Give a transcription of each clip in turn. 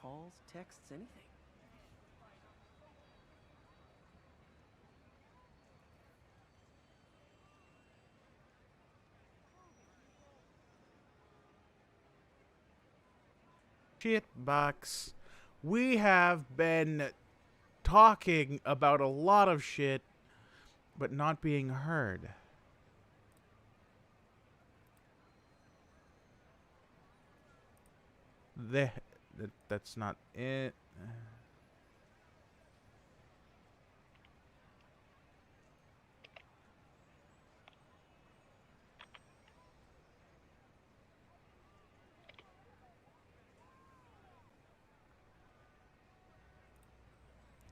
calls, texts, anything. Shitbox. We have been talking about a lot of shit, but not being heard. That's not it.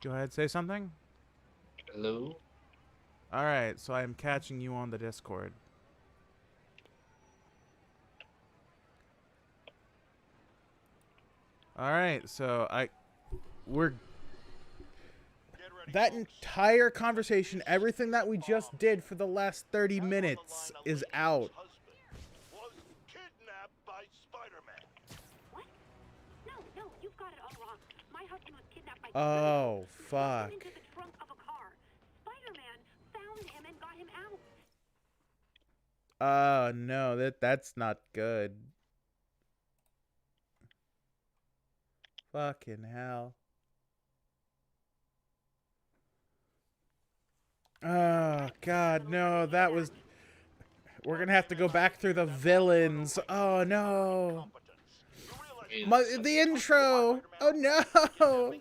Go ahead, say something. Hello? Alright, so I am catching you on the Discord. Alright, so we're that entire conversation, everything that we just did for the last 30 minutes is out. Was kidnapped by Spider-Man. What? No, you've got it all wrong. My husband was kidnapped by Oh, Spider-Man. fuck. Into the trunk of a car. Spider-Man found him and got him out. No, that's not good. Fucking hell. Oh, God, no, that was... We're gonna have to go back through the villains. Oh, no. The intro! Oh, no!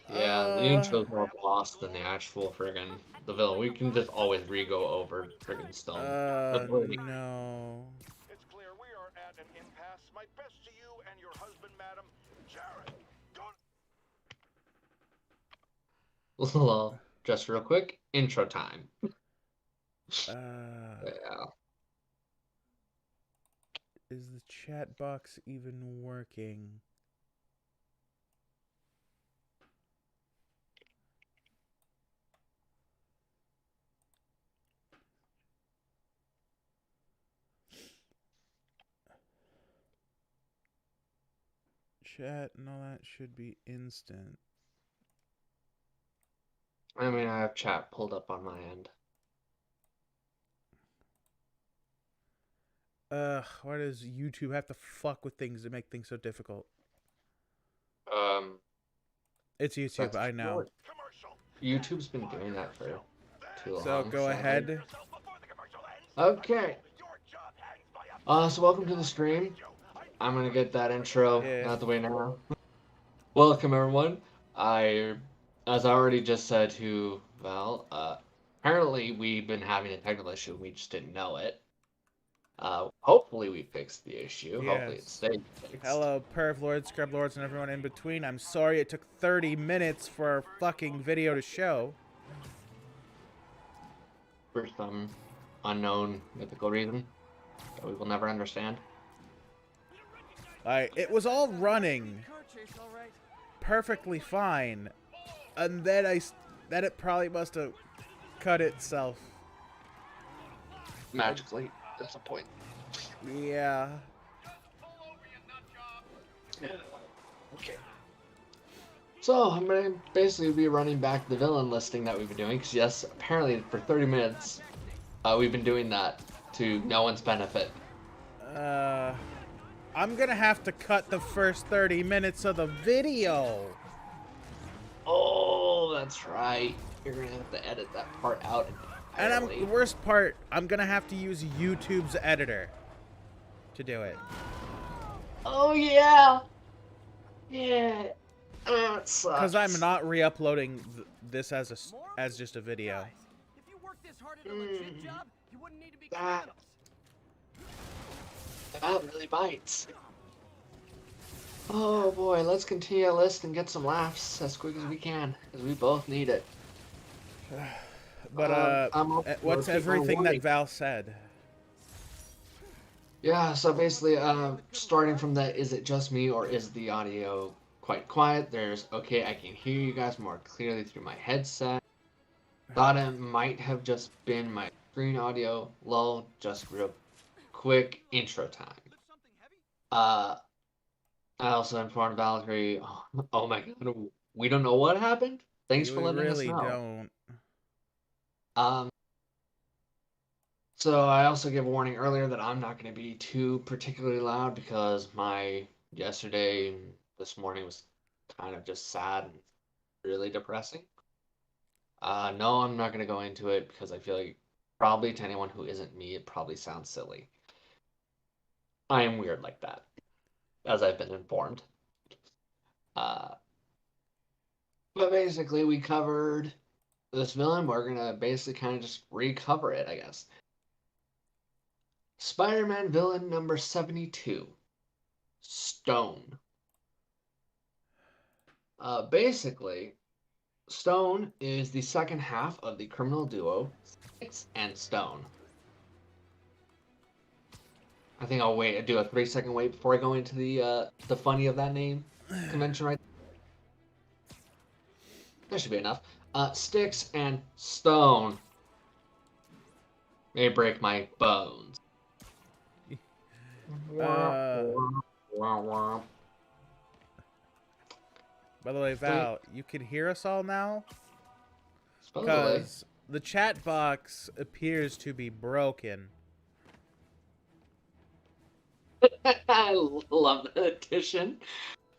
Yeah, the intro's more boss than the actual friggin' the villain. We can just always re-go over friggin' Stone. No. It's clear we are at an impasse. My best to you and your husband, madam. Jared, go. Well, just real quick, intro time. Yeah. Is the chat box even working? Chat and all that should be instant. I mean, I have chat pulled up on my end. Why does YouTube have to fuck with things to make things so difficult? It's YouTube, I know. YouTube's been doing that for too long. So go ahead. Okay. So welcome to the stream. I'm gonna get that intro out the way now. Welcome everyone. As I already just said to Val, apparently we've been having a technical issue. We just didn't know it. Hopefully we fixed the issue. Yes. Hopefully it stayed fixed. Hello, perv lords, scrub lords, and everyone in between. I'm sorry it took 30 minutes for our fucking video to show. For some unknown mythical reason that we will never understand. It was all running perfectly fine, and then it probably must have cut itself magically. That's the point. Yeah. Okay. So I'm gonna basically be running back the villain listing that we've been doing, because yes, apparently for 30 minutes we've been doing that to no one's benefit. I'm gonna have to cut the first 30 minutes of the video. Oh, that's right. You're gonna have to edit that part out entirely. And the worst part, I'm gonna have to use YouTube's editor to do it. Oh yeah. Yeah. That sucks. Because I'm not re-uploading this as just a video. If you work this hard at a legit job, you wouldn't need to be that really bites. Oh boy, let's continue our list and get some laughs as quick as we can, because we both need it. But what's everything that Val said? Yeah, so basically, starting from the is it just me or is the audio quite quiet? There's okay, I can hear you guys more clearly through my headset. Thought it might have just been my screen audio. Lol, just real quick intro time. I also informed Valkyrie. Oh my god, we don't know what happened. Thanks for We letting us really know. don't. Um, so I also gave a warning earlier that I'm not going to be too particularly loud because my yesterday and this morning was kind of just sad and really depressing. No, I'm not going to go into it because I feel like probably to anyone who isn't me, it probably sounds silly. I am weird like that, as I've been informed. Uh, but basically, we covered this villain. We're gonna basically kind of just recover it, I guess. Spider-Man villain number 72, Stone. Basically, Stone is the second half of the criminal duo Sticks and Stone. I think I'll wait. Do a 3-second wait before I go into the funny of that name convention. Right, that should be enough. Sticks and Stone may break my bones. By the way, Val, you can hear us all now? Supposedly. Because the chat box appears to be broken. I love the addition.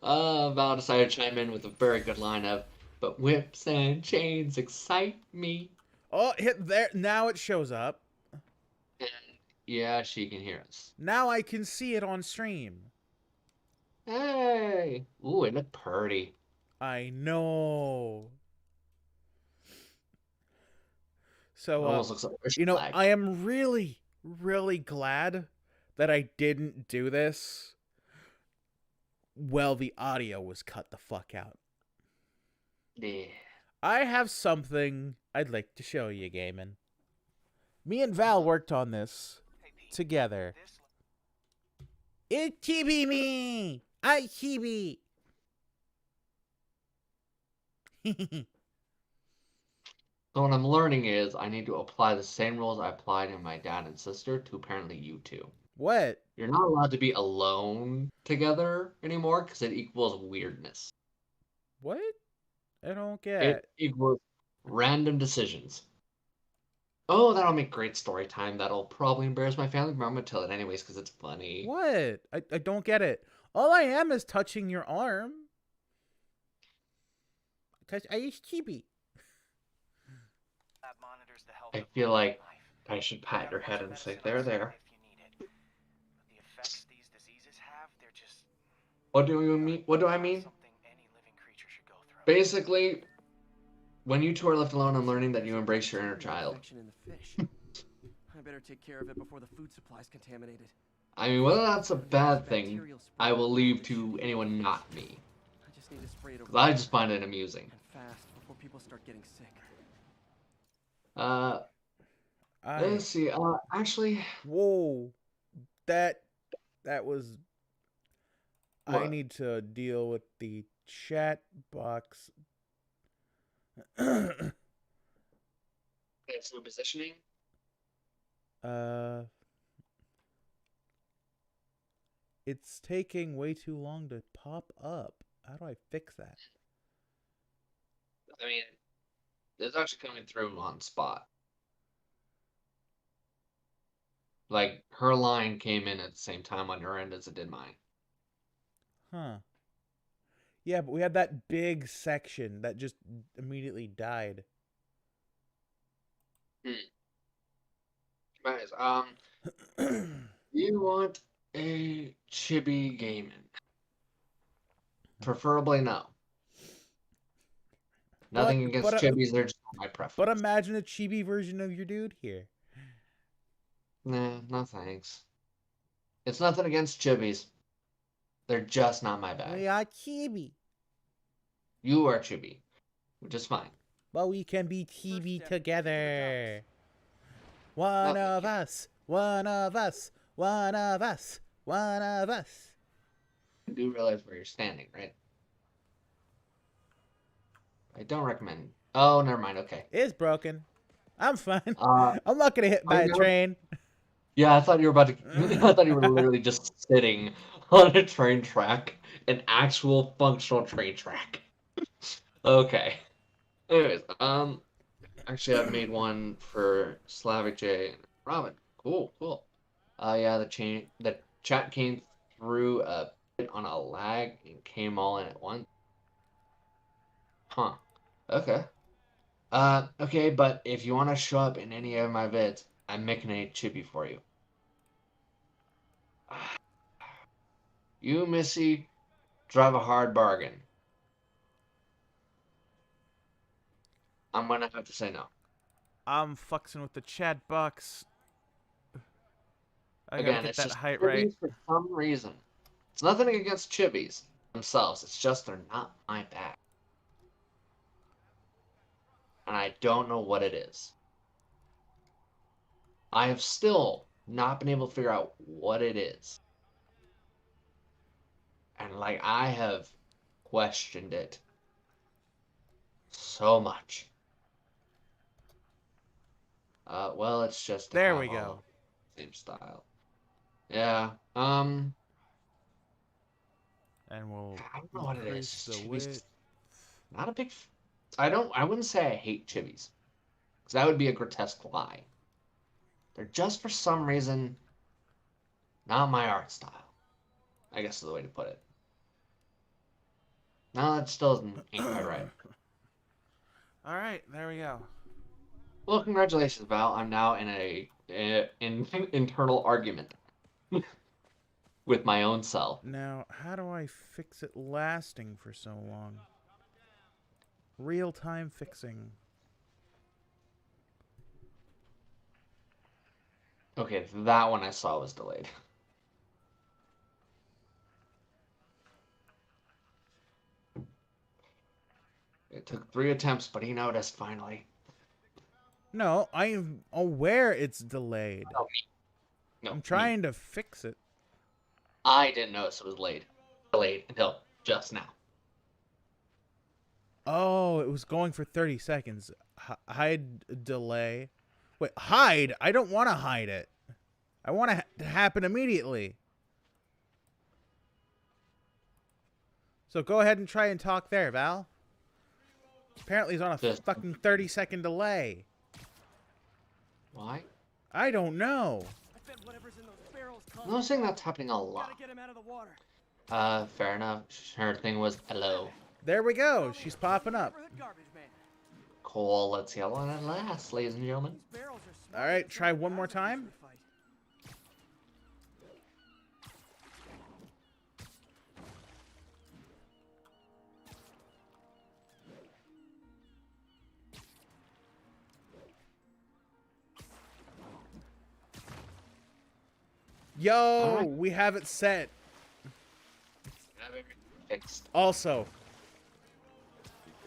Val decided to chime in with a very good line of, but whips and chains excite me. Oh, hit there. Now it shows up. And yeah, she can hear us. Now I can see it on stream. Hey! Ooh, it looked pretty. I know. So, Almost looks like a you know, flag. I am really, really glad that I didn't do this. Well, the audio was cut the fuck out. Yeah. I have something I'd like to show you, Gaiman. Me and Val worked on this together. It chibi me! I chibi! So what I'm learning is I need to apply the same rules I applied in my dad and sister to apparently you two. What? You're not allowed to be alone together anymore because it equals weirdness. What? I don't get It equals random decisions. Oh, that'll make great story time. That'll probably embarrass my family, but I'm gonna tell it anyways because it's funny. What? I don't get it. All I am is touching your arm. Because I use chibi. I feel like I should pat your head and say, there. What do you mean? What do I mean? Basically, when you two are left alone, I'm learning that you embrace your inner child. In the fish. I better take care of it before the food supply's contaminated. I mean, whether that's a bad thing, I will leave to anyone not me. I just need to spray it over. Because I just find it amusing. And fast before people start getting sick. Let's see. Actually, Whoa. That was... What? I need to deal with the chat box. it's no positioning. It's taking way too long to pop up. How do I fix that? I mean, it's actually coming through on spot. Like, her line came in at the same time on your end as it did mine. Huh. Yeah, but we had that big section that just immediately died. Guys, you want a chibi gaming? Preferably no. Nothing against chibis, they're just not my preference. But imagine a chibi version of your dude here. Nah, no thanks. It's nothing against chibis. They're just not my bag. We are chibi. You are chibi, which is fine. But we can be chibi together. One of us. One of us. One of us. One of us. You do realize where you're standing, right? I don't recommend. Oh, never mind. Okay. It's broken. I'm fine. I'm not gonna hit by a train. Yeah, I thought you were about to. I thought you were literally just sitting on a train track, an actual functional train track. Okay. Anyways, actually I've made one for Slavic J and Robin. Cool, cool. Yeah, the chat came through a bit on a lag and came all in at once. Huh. Okay. Okay, but if you want to show up in any of my vids, I'm making a chippy for you. You, Missy, drive a hard bargain. I'm gonna have to say no. I'm fucking with the chat box. I gotta Again, get it's that just height chibis right. for some reason. It's nothing against chibis themselves. It's just they're not my bag. And I don't know what it is. I have still not been able to figure out what it is. And like I have questioned it so much. Well, it's just to There have we all go. of the same style. Yeah. And we'll I don't know what it is. increase the Chibis width. just not a big. I wouldn't say I hate chibis, because that would be a grotesque lie. They're just for some reason not my art style. I guess is the way to put it. No, that still ain't quite right. All right, there we go. Well, congratulations, Val. I'm now in internal argument with my own self. Now, how do I fix it lasting for so long? Real-time fixing. Okay, that one I saw was delayed. It took 3 attempts, but he noticed finally. No, I'm aware it's delayed. Oh, no, I'm trying to fix it. I didn't notice it was delayed until just now. Oh, it was going for 30 seconds. Hide delay. Wait, hide? I don't want to hide it. I want it to happen immediately. So go ahead and try and talk there, Val. Apparently he's on a fucking 30-second delay. Why? I don't know. I bet whatever's in those barrels I'm noticing that's happening a lot. gotta get him out of the water. Fair enough. Her thing was hello. There we go. She's popping up. Neighborhood garbage man. Cool, let's see how long it lasts, ladies and gentlemen. These barrels are small. All right, try one more time. Yo, Alright. we have it set. Fixed. Also,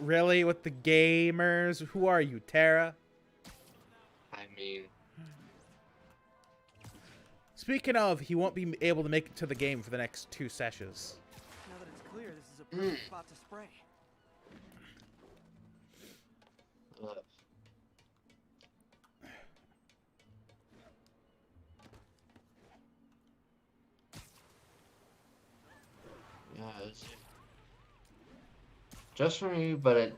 really with the gamers? Who are you, Tara? I mean, Speaking of, he won't be able to make it to the game for the next 2 sessions. Now that it's clear, this is a perfect spot to spray. yeah, it's just for me, but it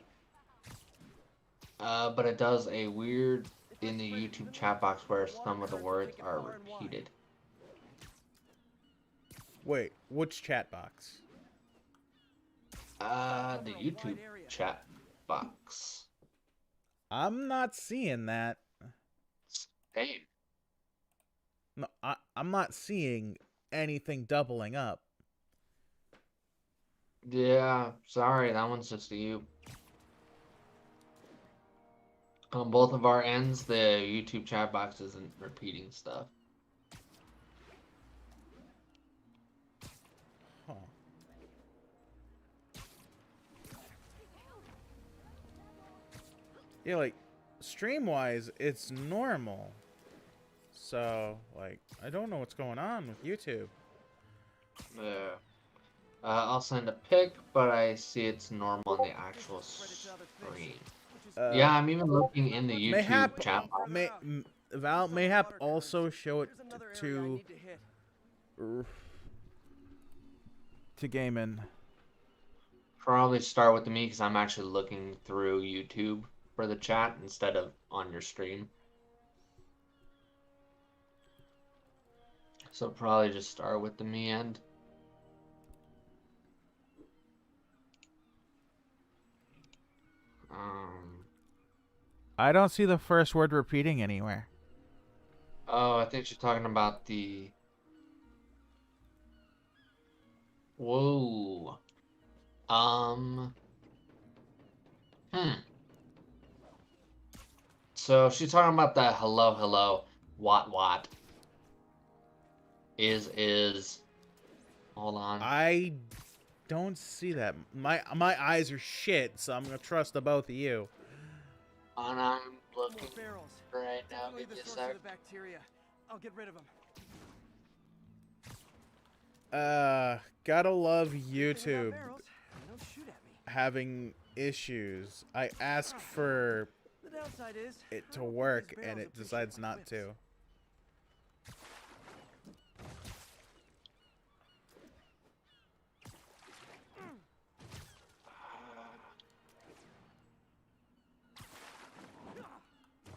does a weird in the YouTube chat box where some of the words are repeated. Wait, which chat box? The YouTube chat box. I'm not seeing that. Same. No, I'm not seeing anything doubling up. Yeah, sorry, that one's just you. On both of our ends, the YouTube chat box isn't repeating stuff. Huh. Yeah, like, stream-wise, it's normal. So, like, I don't know what's going on with YouTube. Yeah. I'll send a pic, but I see it's normal in the actual screen. Yeah, I'm even looking in the YouTube Mayhap, chat box. Val, mayhap also show it to to gaming? Probably start with me because I'm actually looking through YouTube for the chat instead of on your stream. So probably just start with the me end. I don't see the first word repeating anywhere. Oh, I think you're talking about the... Whoa. So she's talking about the hello, what is... Hold on. I don't see that. My eyes are shit, so I'm gonna trust the both of you. And I'm looking barrels. right now. Definitely Give me the a source sec. of the bacteria. I'll get rid of them. Gotta love Good thing YouTube about barrels, they don't shoot at me. having issues. I ask for The downside is it I to don't think work, these and barrels it appreciate decides my not whips. to.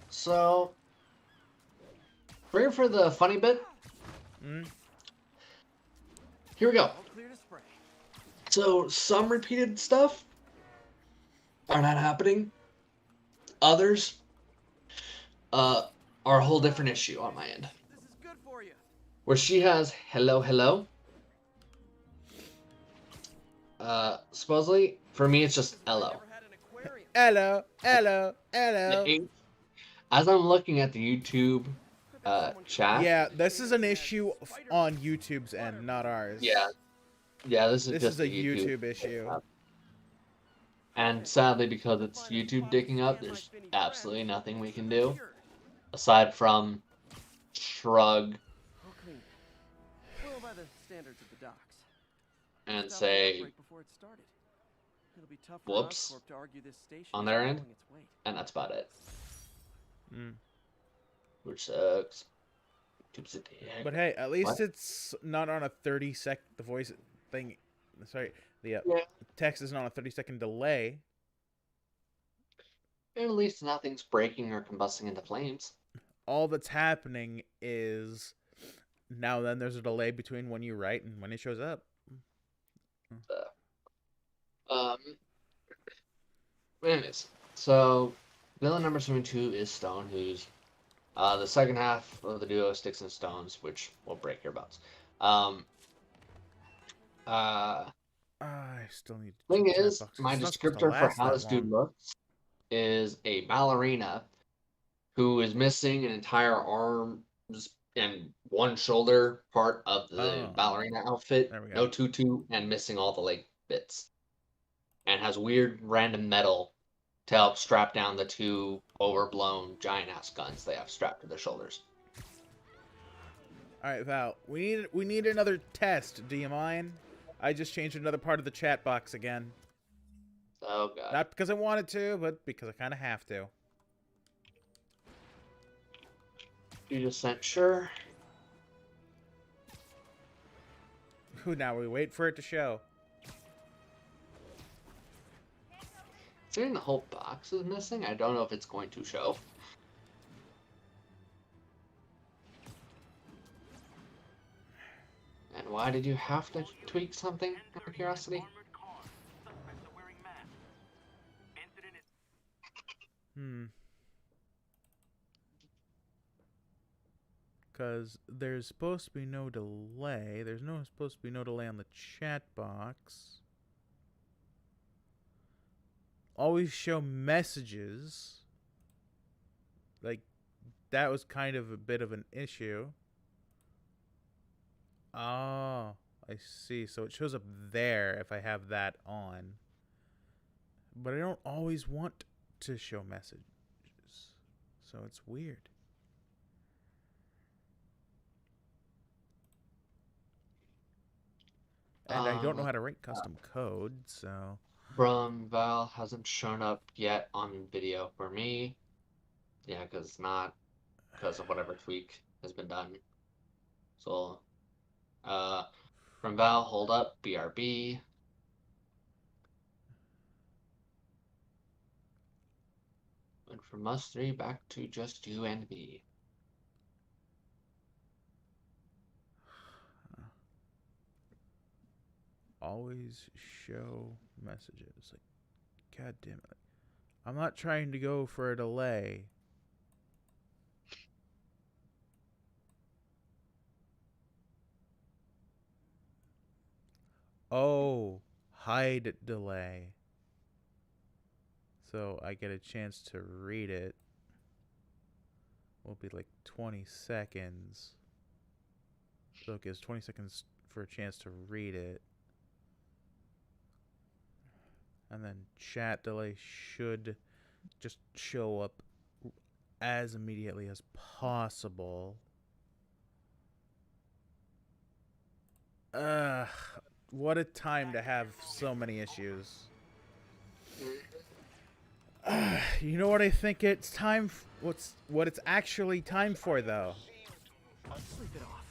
So, ready for the funny bit? Here we go. All clear to spray. So, some repeated stuff are not happening. Others are a whole different issue on my end. This is good for you. Where she has hello. Supposedly, for me, it's just I LO. never had an aquarium. Hello. As I'm looking at the YouTube chat, Yeah, this is an issue on YouTube's end, not ours. yeah, this is This just is a a YouTube issue. And sadly, because it's YouTube digging up, there's absolutely nothing we can do aside from shrug Oh, clean. Well, by the standards of the docks. and Stopped the say outbreak before it started. It'll be tough for whoops Oscorp to argue this station on is their end, pulling its weight. and that's about it. Mm. Which sucks. YouTube's a dick. But hey, at least What? it's not on a 30-second the voice thing. Sorry, the Yeah. text isn't on a 30-second delay. And at least nothing's breaking or combusting into flames. All that's happening is now and then there's a delay between when you write and when it shows up. Anyways, so villain number 72 is Stone, who's the second half of the duo Sticks and Stones, which will break your bones. I still need to Thing check chat is, box. my It's not supposed to descriptor for last how that this dude long. looks is a ballerina who is missing an entire arm and one shoulder part of the ballerina outfit, There we go. no tutu, and missing all the leg bits. And has weird random metal to help strap down the two overblown giant-ass guns they have strapped to their shoulders. All right, Val. We need another test. Do you mind? I just changed another part of the chat box again. Oh, God. Not because I wanted to, but because I kind of have to. You just sent sure. Who now? We wait for it to show. Considering the whole box is missing, I don't know if it's going to show. And why did you have to tweak something, out of curiosity? Because there's supposed to be no delay. There's supposed to be no delay on the chat box. Always show messages. Like, that was kind of a bit of an issue. Oh, I see. So it shows up there if I have that on. But I don't always want to show messages. So it's weird. And I don't know how to write custom code, so... From Val hasn't shown up yet on video for me. Yeah, because of whatever tweak has been done. So, From Val, hold up, BRB. And from us three, back to just you and me. Always show messages. Like, God damn it. I'm not trying to go for a delay. Oh, hide delay. So I get a chance to read it. Will be like 20 seconds. So it gives 20 seconds for a chance to read it. And then chat delay should just show up as immediately as possible. What a time to have so many issues. You know what I think it's time what it's actually time for though? Sleep it off.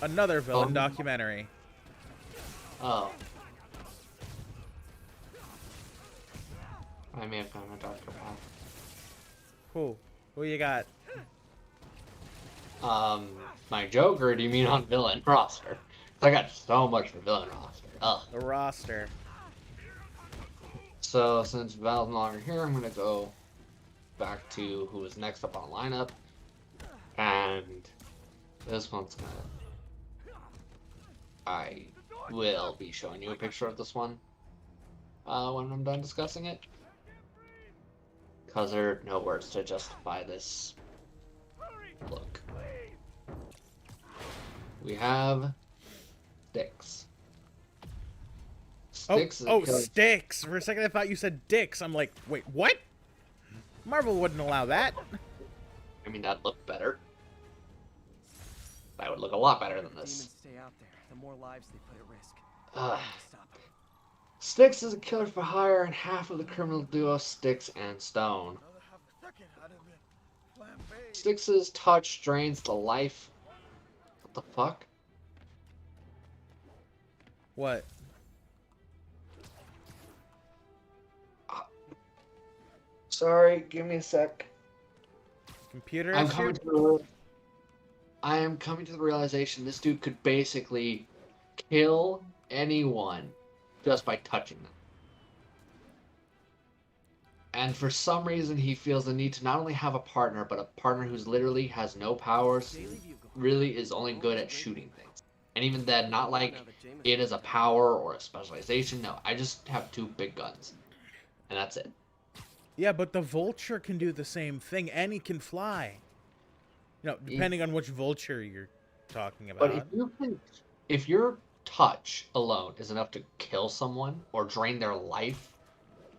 Another villain documentary. Oh. I may have gone a darker path. Cool. Who you got? My Joker, do you mean on villain roster? I got so much for villain roster. Ugh. The roster. So, since Val's no longer here, I'm gonna go back to who was next up on lineup. And this one's gonna... I will be showing you a picture of this one when I'm done discussing it. Because there are no words to justify this look. We have Sticks. Sticks is a killer. Sticks! For a second I thought you said dicks. I'm like, wait, what? Marvel wouldn't allow that. I mean, that'd look better. That would look a lot better than this. Demons stay out there, the more lives they put at risk. Ugh. Stop them. Sticks is a killer for hire, and half of the criminal duo Sticks and Stone. Sticks' touch drains the life. What the fuck? What? Sorry, give me a sec. Computer I am coming to the realization this dude could basically kill anyone just by touching them. And for some reason, he feels the need to not only have a partner, but a partner who's literally has no powers, really is only good at shooting things. And even then, not like it is a power or a specialization. No, I just have two big guns. And that's it. Yeah, but the Vulture can do the same thing, and he can fly. You know, depending on which Vulture you're talking about. But if your touch alone is enough to kill someone or drain their life...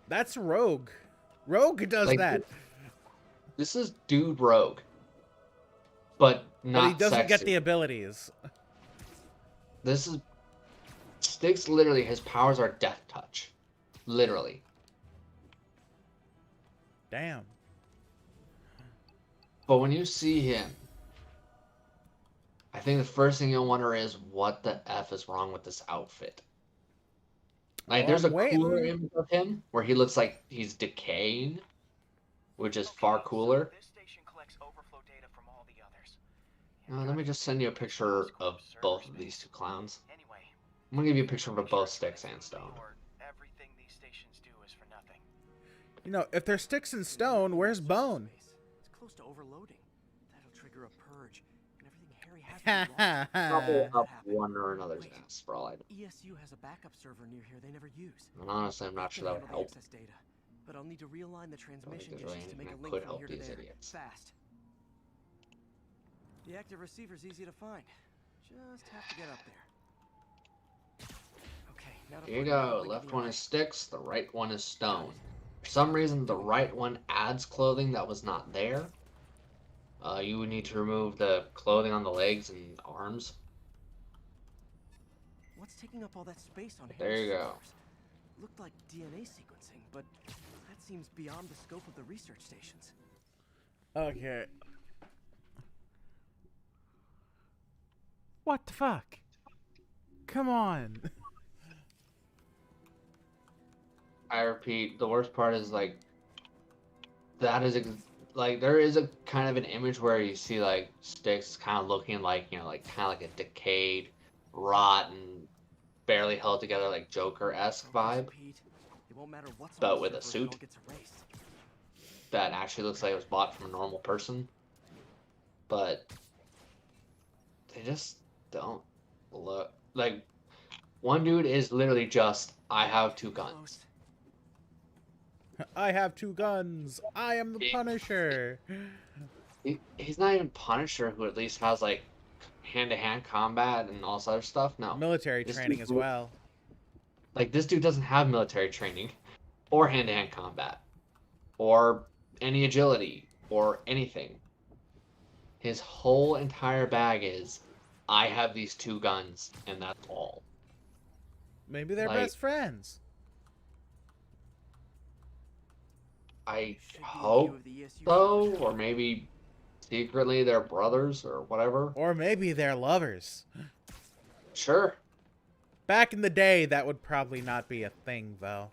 That's Rogue. Rogue does that. This is Dude Rogue. But not But he doesn't sexy. get the abilities. This is... Sticks, literally, his powers are death touch. Literally. Damn. But when you see him, I think the first thing you'll wonder is, what the F is wrong with this outfit? Like, there's a cooler image of him where he looks like he's decaying, which is far cooler. Let me just send you a picture of both of these two clowns. I'm gonna give you a picture of both Sticks and Stone. You know, if they're Sticks and Stone, where's Bone? It's close to overloading. That'll trigger a purge, and everything Harry has to be lost. Probably up one or another's ass, for all I know. ESU has a backup server near here they never use. And honestly, I'm not sure that would help. Access data, but I'll need to realign the transmission there's dishes to make a anything that link could from help here to these there. idiots. Fast. The active receiver's easy to find. Just have to get up there. Okay, now to Here you find out go. what Left we one can is Sticks, the right one is Stone. For some reason, the right one adds clothing that was not there. You would need to remove the clothing on the legs and arms. What's taking up all that space on There you Harry's go. servers? Looked like DNA sequencing, but that seems beyond the scope of the research stations. Okay. What the fuck? Come on. I repeat, the worst part is like that is like there is a kind of an image where you see like Styx kind of looking like, you know, like kind of like a decayed, rotten, barely held together like Joker-esque vibe, Pete, it won't matter what's on but the with a server if it all suit gets erased. that actually looks like it was bought from a normal person. But they just don't look like one dude is literally just I have two guns. I have two guns. I am the Punisher. He's not even Punisher, who at least has like hand-to-hand combat and all this other stuff. No, Military this training dude- as well. Like this dude doesn't have military training, or hand-to-hand combat, or any agility, or anything. His whole entire bag is, I have these two guns, and that's all. Maybe they're Like- best friends. I Should be a view hope of the ESU so, server. or maybe secretly they're brothers or whatever. Or maybe they're lovers. Sure. Back in the day, that would probably not be a thing, though.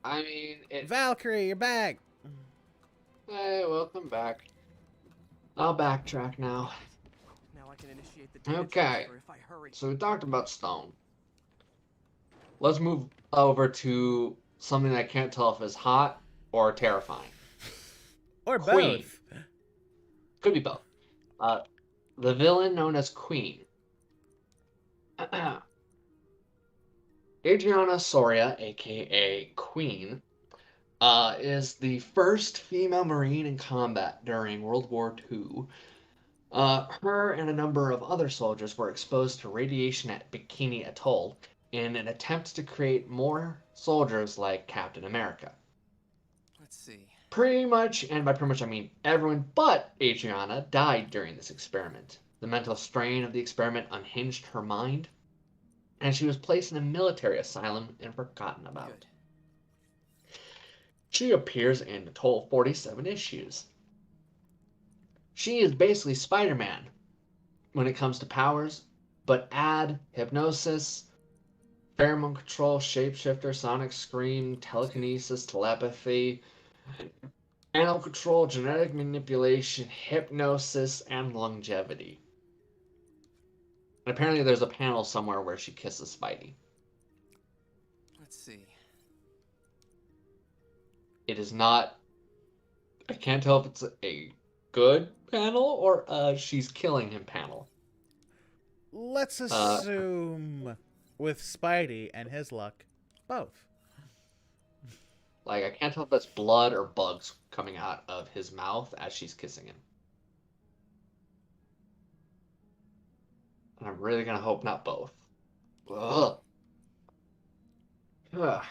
I mean, Valkyrie, you're back. Hey, welcome back. I'll backtrack now. Now I can initiate the data Okay. transfer if I hurry. So we talked about Stone. Let's move over to something I can't tell if is hot or terrifying. Or Queen. both. Could be both. The villain known as Queen. Adriana Soria, aka Queen, is the first female Marine in combat during World War II. Her and a number of other soldiers were exposed to radiation at Bikini Atoll in an attempt to create more soldiers like Captain America. Let's see. Pretty much, and by pretty much I mean everyone but Adriana, died during this experiment. The mental strain of the experiment unhinged her mind, and she was placed in a military asylum and forgotten about. Good. She appears in a total of 47 issues. She is basically Spider-Man when it comes to powers, but add hypnosis, pheromone control, shapeshifter, sonic scream, telekinesis, telepathy, animal control, genetic manipulation, hypnosis, and longevity. And apparently there's a panel somewhere where she kisses Spidey. Let's see. It is not... I can't tell if it's a good panel or she's killing him panel. Let's assume, with Spidey and his luck, both. Like, I can't tell if that's blood or bugs coming out of his mouth as she's kissing him. And I'm really gonna hope not both. Ugh. Ugh.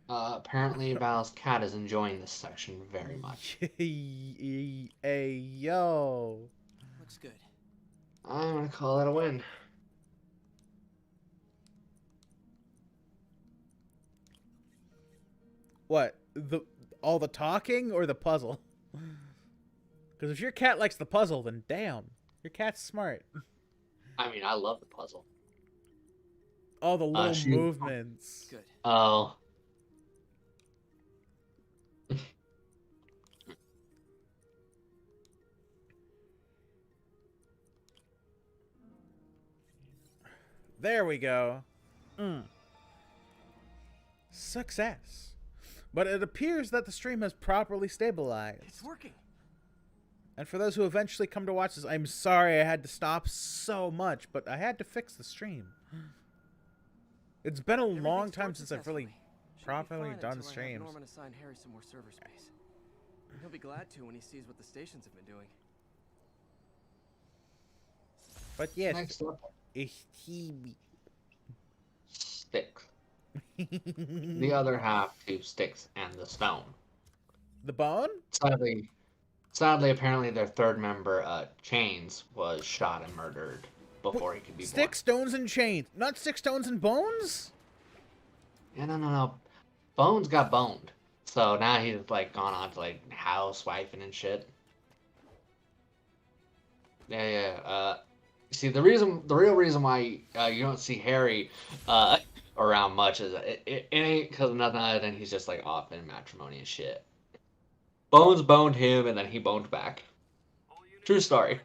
Apparently Val's cat is enjoying this section very much. Hey, yo. Looks good. I'm gonna call it a win. What? All the talking or the puzzle? Because if your cat likes the puzzle, then damn, your cat's smart. I mean, I love the puzzle. All the little she- movements. Good. Oh. There we go. Success. But it appears that the stream has properly stabilized. It's working. And for those who eventually come to watch this, I'm sorry I had to stop so much, but I had to fix the stream. It's been a long Everything's time going since I've really successfully. Should be properly fine done until I have streams. Norman assign Harry some more server space. He'll be glad to when he sees what the stations have been doing. But yes, Next up, he... Sticks. The other half to Sticks and the Stone. The bone? Sadly, apparently their third member, Chains, was shot and murdered before he could be Sticks, stones, and chains. Not sticks, stones, and bones? born. Yeah, no. Bones got boned. So now he's, like, gone on to, like, housewifing and shit. Yeah. See, the real reason why you don't see Harry around much is it ain't because of nothing other than he's just like off in matrimony and shit. Bones boned him and then he boned back. True story.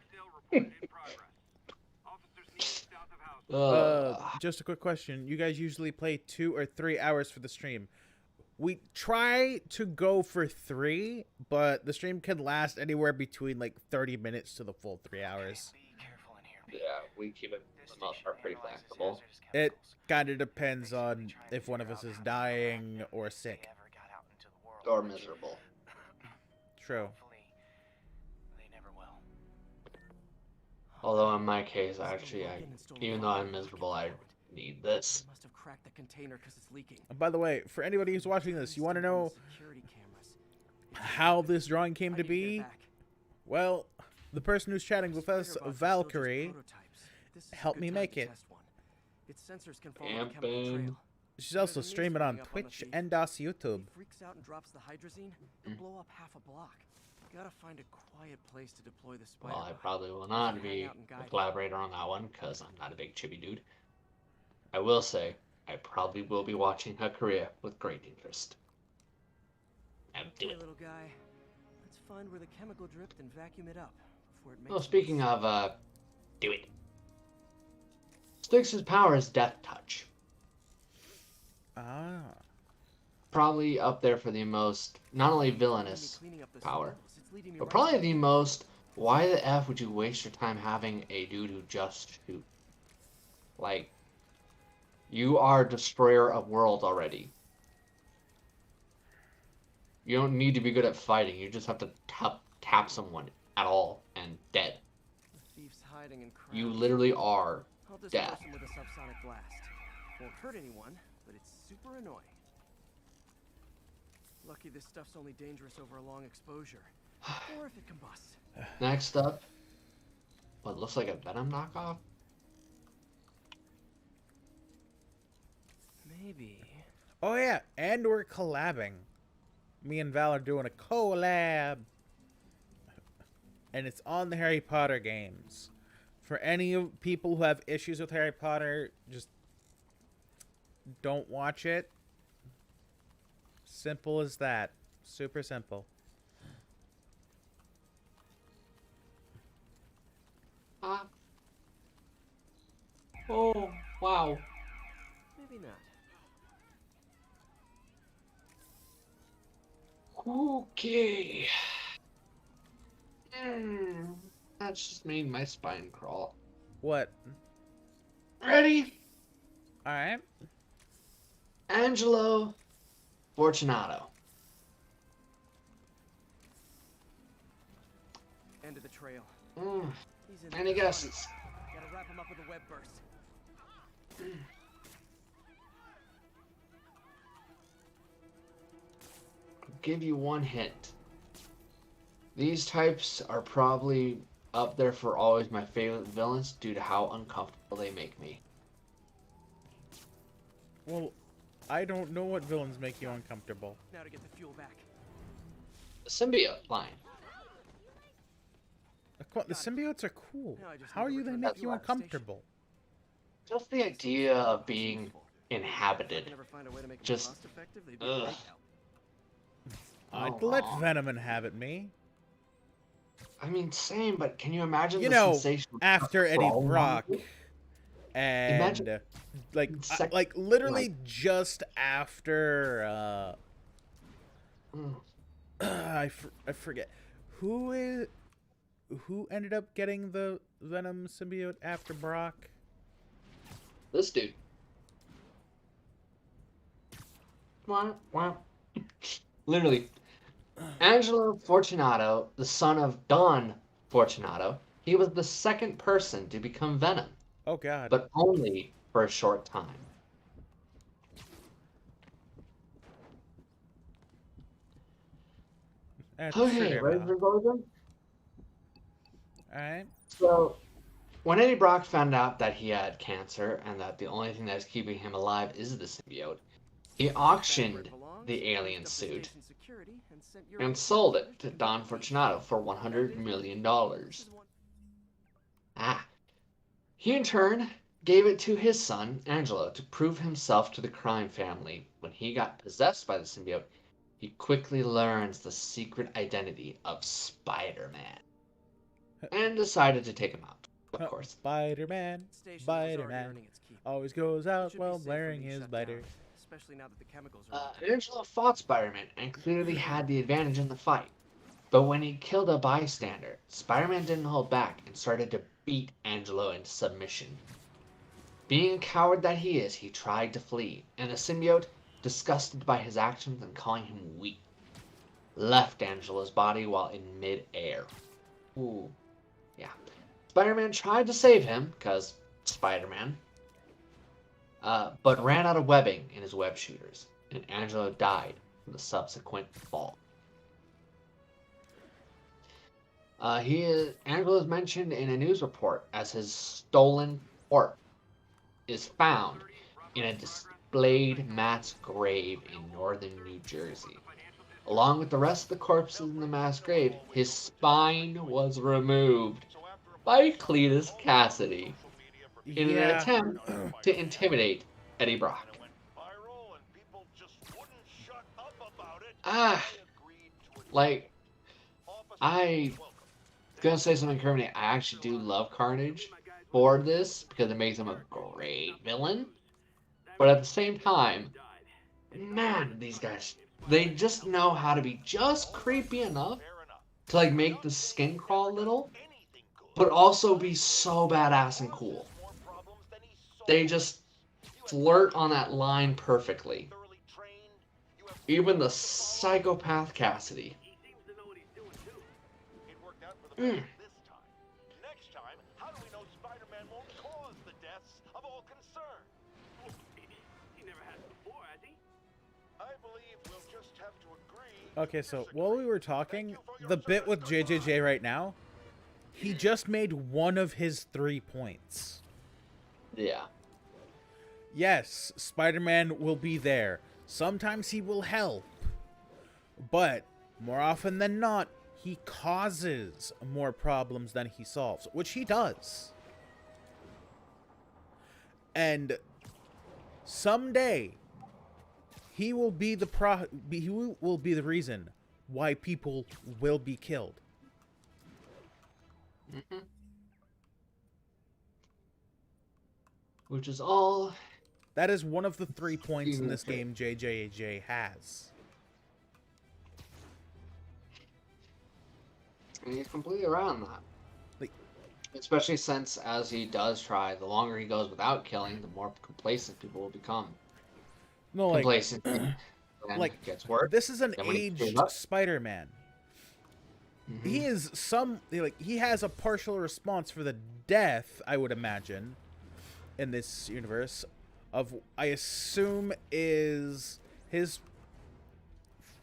Just a quick question. You guys usually play 2 or 3 hours for the stream. We try to go for 3, but the stream can last anywhere between like 30 minutes to the full 3 hours. Yeah, we keep it for the most part pretty flexible. It kind of depends on if one of us is dying or sick. Or miserable. True. Although in my case, actually, even though I'm miserable, I need this. Must have cracked the container because it's leaking. And by the way, for anybody who's watching this, you want to know how this drawing came to be? Well, the person who's chatting with us, Valkyrie, helped me make it. Camping. She's also streaming on Twitch and YouTube. Freaks out and drops the hydrazine, blow up half a block. Gotta find a quiet place to deploy the spider. Well, I probably will not be a collaborator on that one because I'm not a big chibi dude. I will say, I probably will be watching her career with great interest. And do Okay, it. little guy. Let's find where the chemical dripped and vacuum it up before it makes. Well, speaking of, do it. Styx' power is Death Touch. Ah. Probably up there for the most, not only villainous power, but probably the most, why the F would you waste your time having a dude who just shoot? Like, you are destroyer of worlds already. You don't need to be good at fighting, you just have to tap someone at all, and dead. You literally are death. With a subsonic blast. Won't hurt anyone, but it's super annoying. Lucky this stuff's only dangerous over a long exposure. Or if it combusts. Next up, what looks like a Venom knockoff? Maybe. Oh yeah, and we're collabing. Me and Val are doing a collab. And it's on the Harry Potter games. For any of people who have issues with Harry Potter, just don't watch it. Simple as that. Super simple. Oh, wow. Maybe not. Okay. That just made my spine crawl. What? Ready? Alright. Angelo Fortunato. End of the trail. He's in Any guesses? Gotta wrap him up with a web burst. I'll give you one hint. These types are probably up there for always my favorite villains due to how uncomfortable they make me. Well, I don't know what villains make you uncomfortable. Now to get the fuel back. The symbiote line. The symbiotes are cool. How are they make you uncomfortable? Just the idea of being inhabited. Just, ugh. I'd let Venom inhabit me. I mean, same, but can you imagine You the know, sensation of after Eddie crawling Brock, on you? and Imagine- like literally just after I forget who ended up getting the Venom symbiote after Brock. This dude. Literally. Angelo Fortunato, the son of Don Fortunato, he was the second person to become Venom, Oh God! but only for a short time. That's Okay, true, ready Val. for Golden? All right. So, when Eddie Brock found out that he had cancer and that the only thing that's keeping him alive is the symbiote, he auctioned the alien suit and sold it to Don Fortunato for $100 million. He in turn gave it to his son, Angelo, to prove himself to the crime family. When he got possessed by the symbiote, he quickly learns the secret identity of Spider-Man and decided to take him out, of course. Spider-Man, Station was already Spider-Man, earning its keep. always goes It out should be while safe from wearing being his shut biter. down, especially now that the chemicals are out. Angelo fought Spider-Man and clearly had the advantage in the fight. But when he killed a bystander, Spider-Man didn't hold back and started to beat Angelo into submission. Being a coward that he is, he tried to flee, and the symbiote, disgusted by his actions and calling him weak, left Angelo's body while in mid-air. Ooh, yeah. Spider-Man tried to save him, because Spider-Man, but ran out of webbing in his web shooters, and Angelo died from the subsequent fall. Angelo is mentioned in a news report as his stolen corpse is found in a displayed mass grave in northern New Jersey. Along with the rest of the corpses in the mass grave, his spine was removed by Cletus Cassidy in an attempt to intimidate Eddie Brock. I gonna say something incriminating. I actually do love Carnage for this because it makes him a great villain. But at the same time, man, these guys, they just know how to be just creepy enough to like make the skin crawl a little, but also be so badass and cool. They just flirt on that line perfectly. Even the psychopath Cassidy. Mm. Next time, how do we know Spider-Man won't cause the deaths of all concerned? He never has before, has he? I believe we'll just have to agree. Okay, so while we were talking, the bit with JJJ right now, he just made one of his 3 points. Yeah. Yes, Spider-Man will be there. Sometimes he will help. But more often than not, he causes more problems than he solves, which he does. And someday he will be the reason why people will be killed. Mm-hmm. Which is all. That is one of the 3 points in this game JJJ has. And he's completely around that. Like, especially since, as he does try, the longer he goes without killing, the more complacent people will become. No, like, complacent. like gets worse. This is an aged Spider-Man. Mm-hmm. He is he has a partial response for the death, I would imagine, in this universe, of, I assume, is his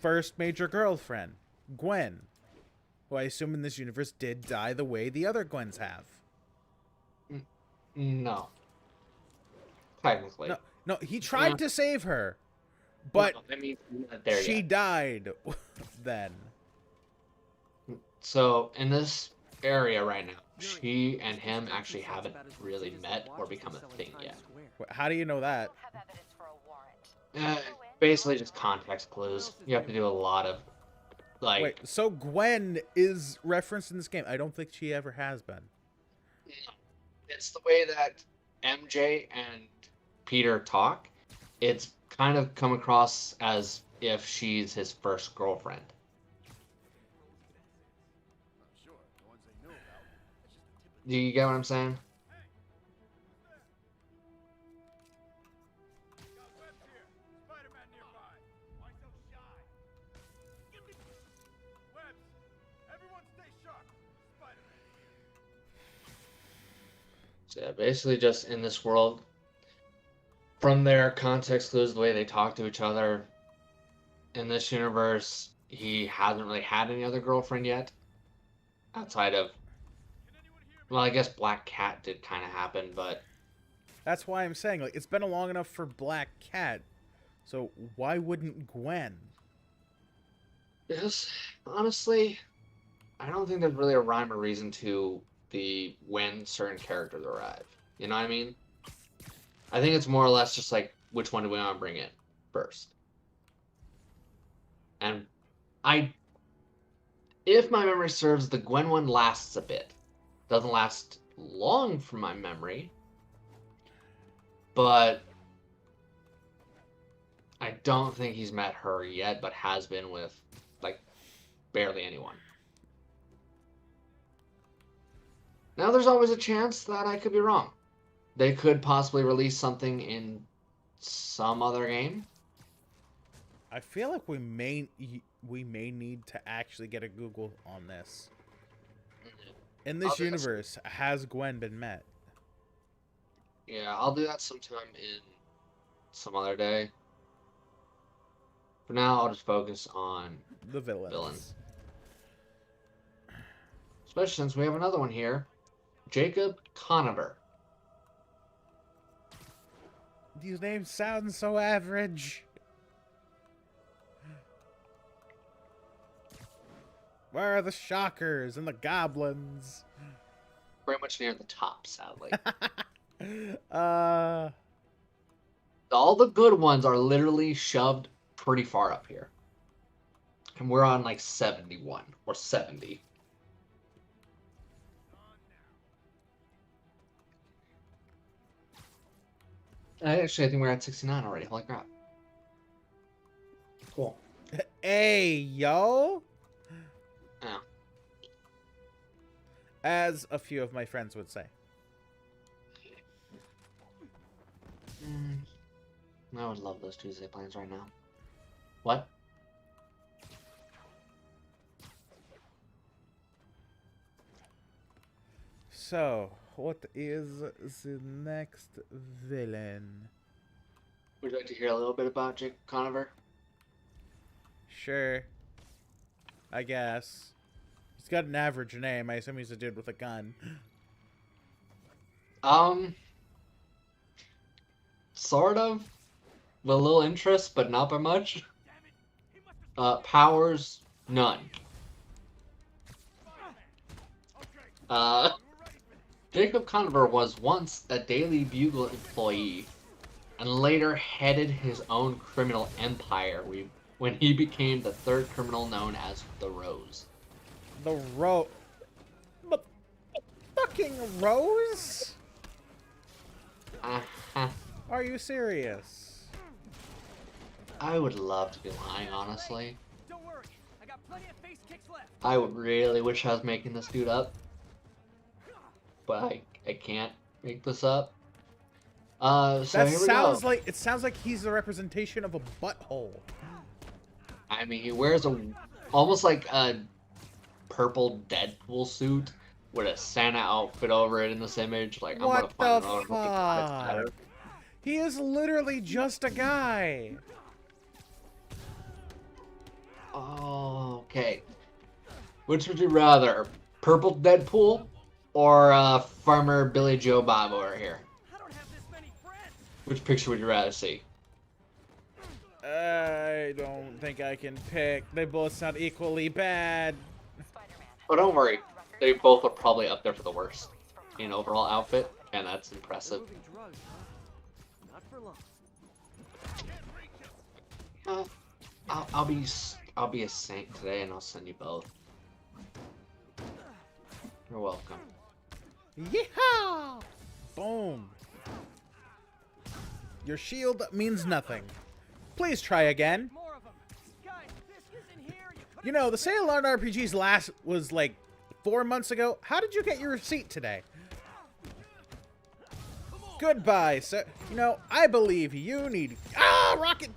first major girlfriend, Gwen, who I assume in this universe did die the way the other Gwens have. No. Technically. No, he tried to save her, but no, I mean, there she yet. died then. So, in this area right now, she and him actually haven't really met or become a thing yet. How do you know that? Basically just context clues. You have to do a lot of, like... Wait, so Gwen is referenced in this game? I don't think she ever has been. It's the way that MJ and Peter talk. It's kind of come across as if she's his first girlfriend. Do you get what I'm saying? So yeah, basically just in this world, from their context clues, the way they talk to each other, in this universe, he hasn't really had any other girlfriend yet. Outside of, well, I guess Black Cat did kind of happen, but... That's why I'm saying, like, it's been long enough for Black Cat, so why wouldn't Gwen? Because, honestly, I don't think there's really a rhyme or reason to when certain characters arrive. You know what I mean? I think it's more or less just like, which one do we want to bring in first? And if my memory serves, the Gwen one lasts a bit. Doesn't last long from my memory, but I don't think he's met her yet, but has been with, like, barely anyone. Now, there's always a chance that I could be wrong. They could possibly release something in some other game. I feel like we may need to actually get a Google on this. In this universe, has Gwen been met? Yeah, I'll do that sometime in some other day. For now, I'll just focus on The villains. Especially since we have another one here. Jacob Conover. These names sound so average. Where are the shockers and the goblins? Very much near the top, sadly. Uh, All the good ones are literally shoved pretty far up here. And we're on like 71 or 70. I think we're at 69 already. Holy crap. Cool. hey, yo. Yeah. As a few of my friends would say. I would love those Tuesday plans right now. What? So, what is the next villain? Would you like to hear a little bit about Jake Conover? Sure. I guess. He's got an average name. I assume he's a dude with a gun. Sort of. With a little interest, but not by much. Powers, none. Jacob Conover was once a Daily Bugle employee, and later headed his own criminal empire when he became the third criminal known as the Rose. The fucking Rose? Uh-huh. Are you serious? I would love to be lying, honestly. Don't worry, I got plenty of face kicks left. I would really wish I was making this dude up. But I can't make this up. So That here we sounds go. like it sounds like he's the representation of a butthole. I mean, he wears almost like a purple Deadpool suit with a Santa outfit over it in this image. Like, What I'm the gonna find fuck? He is literally just a guy. Oh, okay. Which would you rather, purple Deadpool or Farmer Billy Joe Bob over here? I don't have this many friends. Which picture would you rather see? I don't think I can pick. They both sound equally bad. Oh, don't worry. They both are probably up there for the worst in overall outfit, and that's impressive. Moving drugs, huh? Not for long. I'll be a saint today, and I'll send you both. You're welcome. Yeehaw! Boom. Your shield means nothing. Please try again. More of them. Guys, this isn't here. You know, the sale on RPGs last was like 4 months ago. How did you get your receipt today? Goodbye, sir. You know, I believe you need... Ah, rocket!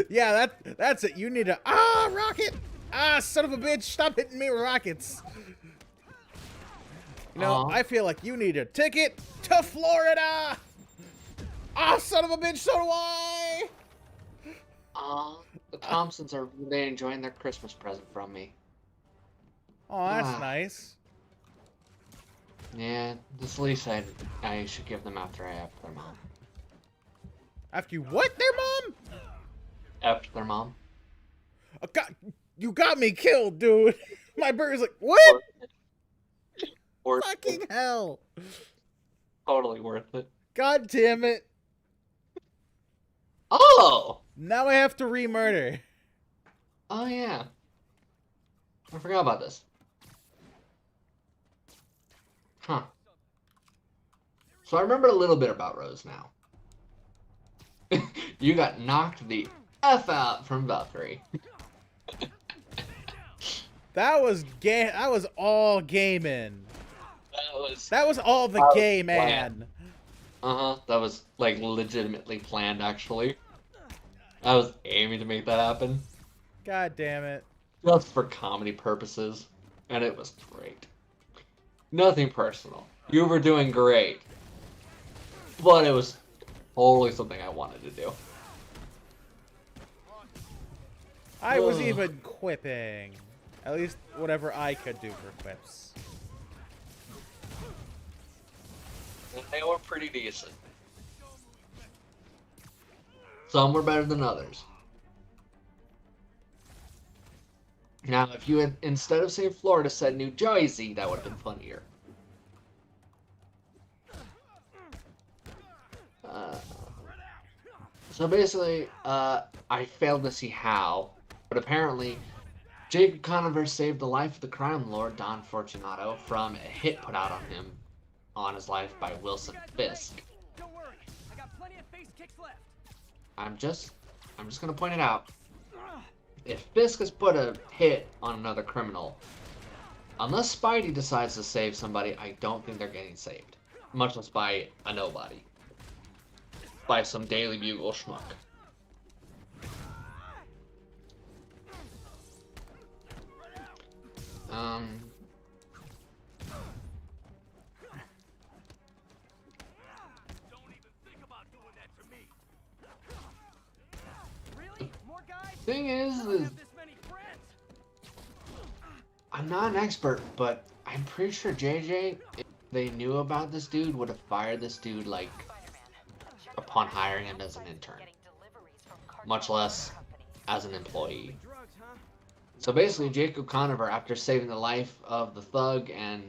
Yeah, that's it. You need a... Ah, rocket! Ah, son of a bitch, stop hitting me with rockets. You know, I feel like you need a ticket to Florida! Ah, son of a bitch, so do I! The Thompsons are really enjoying their Christmas present from me. Oh, that's nice. Yeah, this the least I should give them after I have their mom. After you what, their mom? After their mom. You got me killed, dude. My bird's like, what? Fucking hell. Totally worth it. God damn it. Oh! Now I have to re-murder. Oh, yeah. I forgot about this. Huh. So I remember a little bit about Rose now. You got knocked the F out from Valkyrie. That was all gaming. That was all the gay man. Uh-huh. That was, like, legitimately planned, actually. I was aiming to make that happen. God damn it. Just for comedy purposes. And it was great. Nothing personal. You were doing great. But it was totally something I wanted to do. I was even quipping. At least whatever I could do for quips. They were pretty decent. Some were better than others. Now, if you had, instead of saying Florida, said New Jersey, that would have been funnier. So basically, I failed to see how, but apparently, Jacob Conover saved the life of the crime lord, Don Fortunato, from a hit put out on his life by Wilson Fisk. Don't worry, I got plenty of face kicks left. I'm just gonna point it out. If Fisk has put a hit on another criminal, unless Spidey decides to save somebody, I don't think they're getting saved. Much less by a nobody. By some Daily Bugle schmuck. Thing is I'm not an expert, but I'm pretty sure JJ, if they knew about this dude, would have fired this dude, like, upon hiring him as an intern. Much less as an employee. So basically, Jacob Conover, after saving the life of the thug and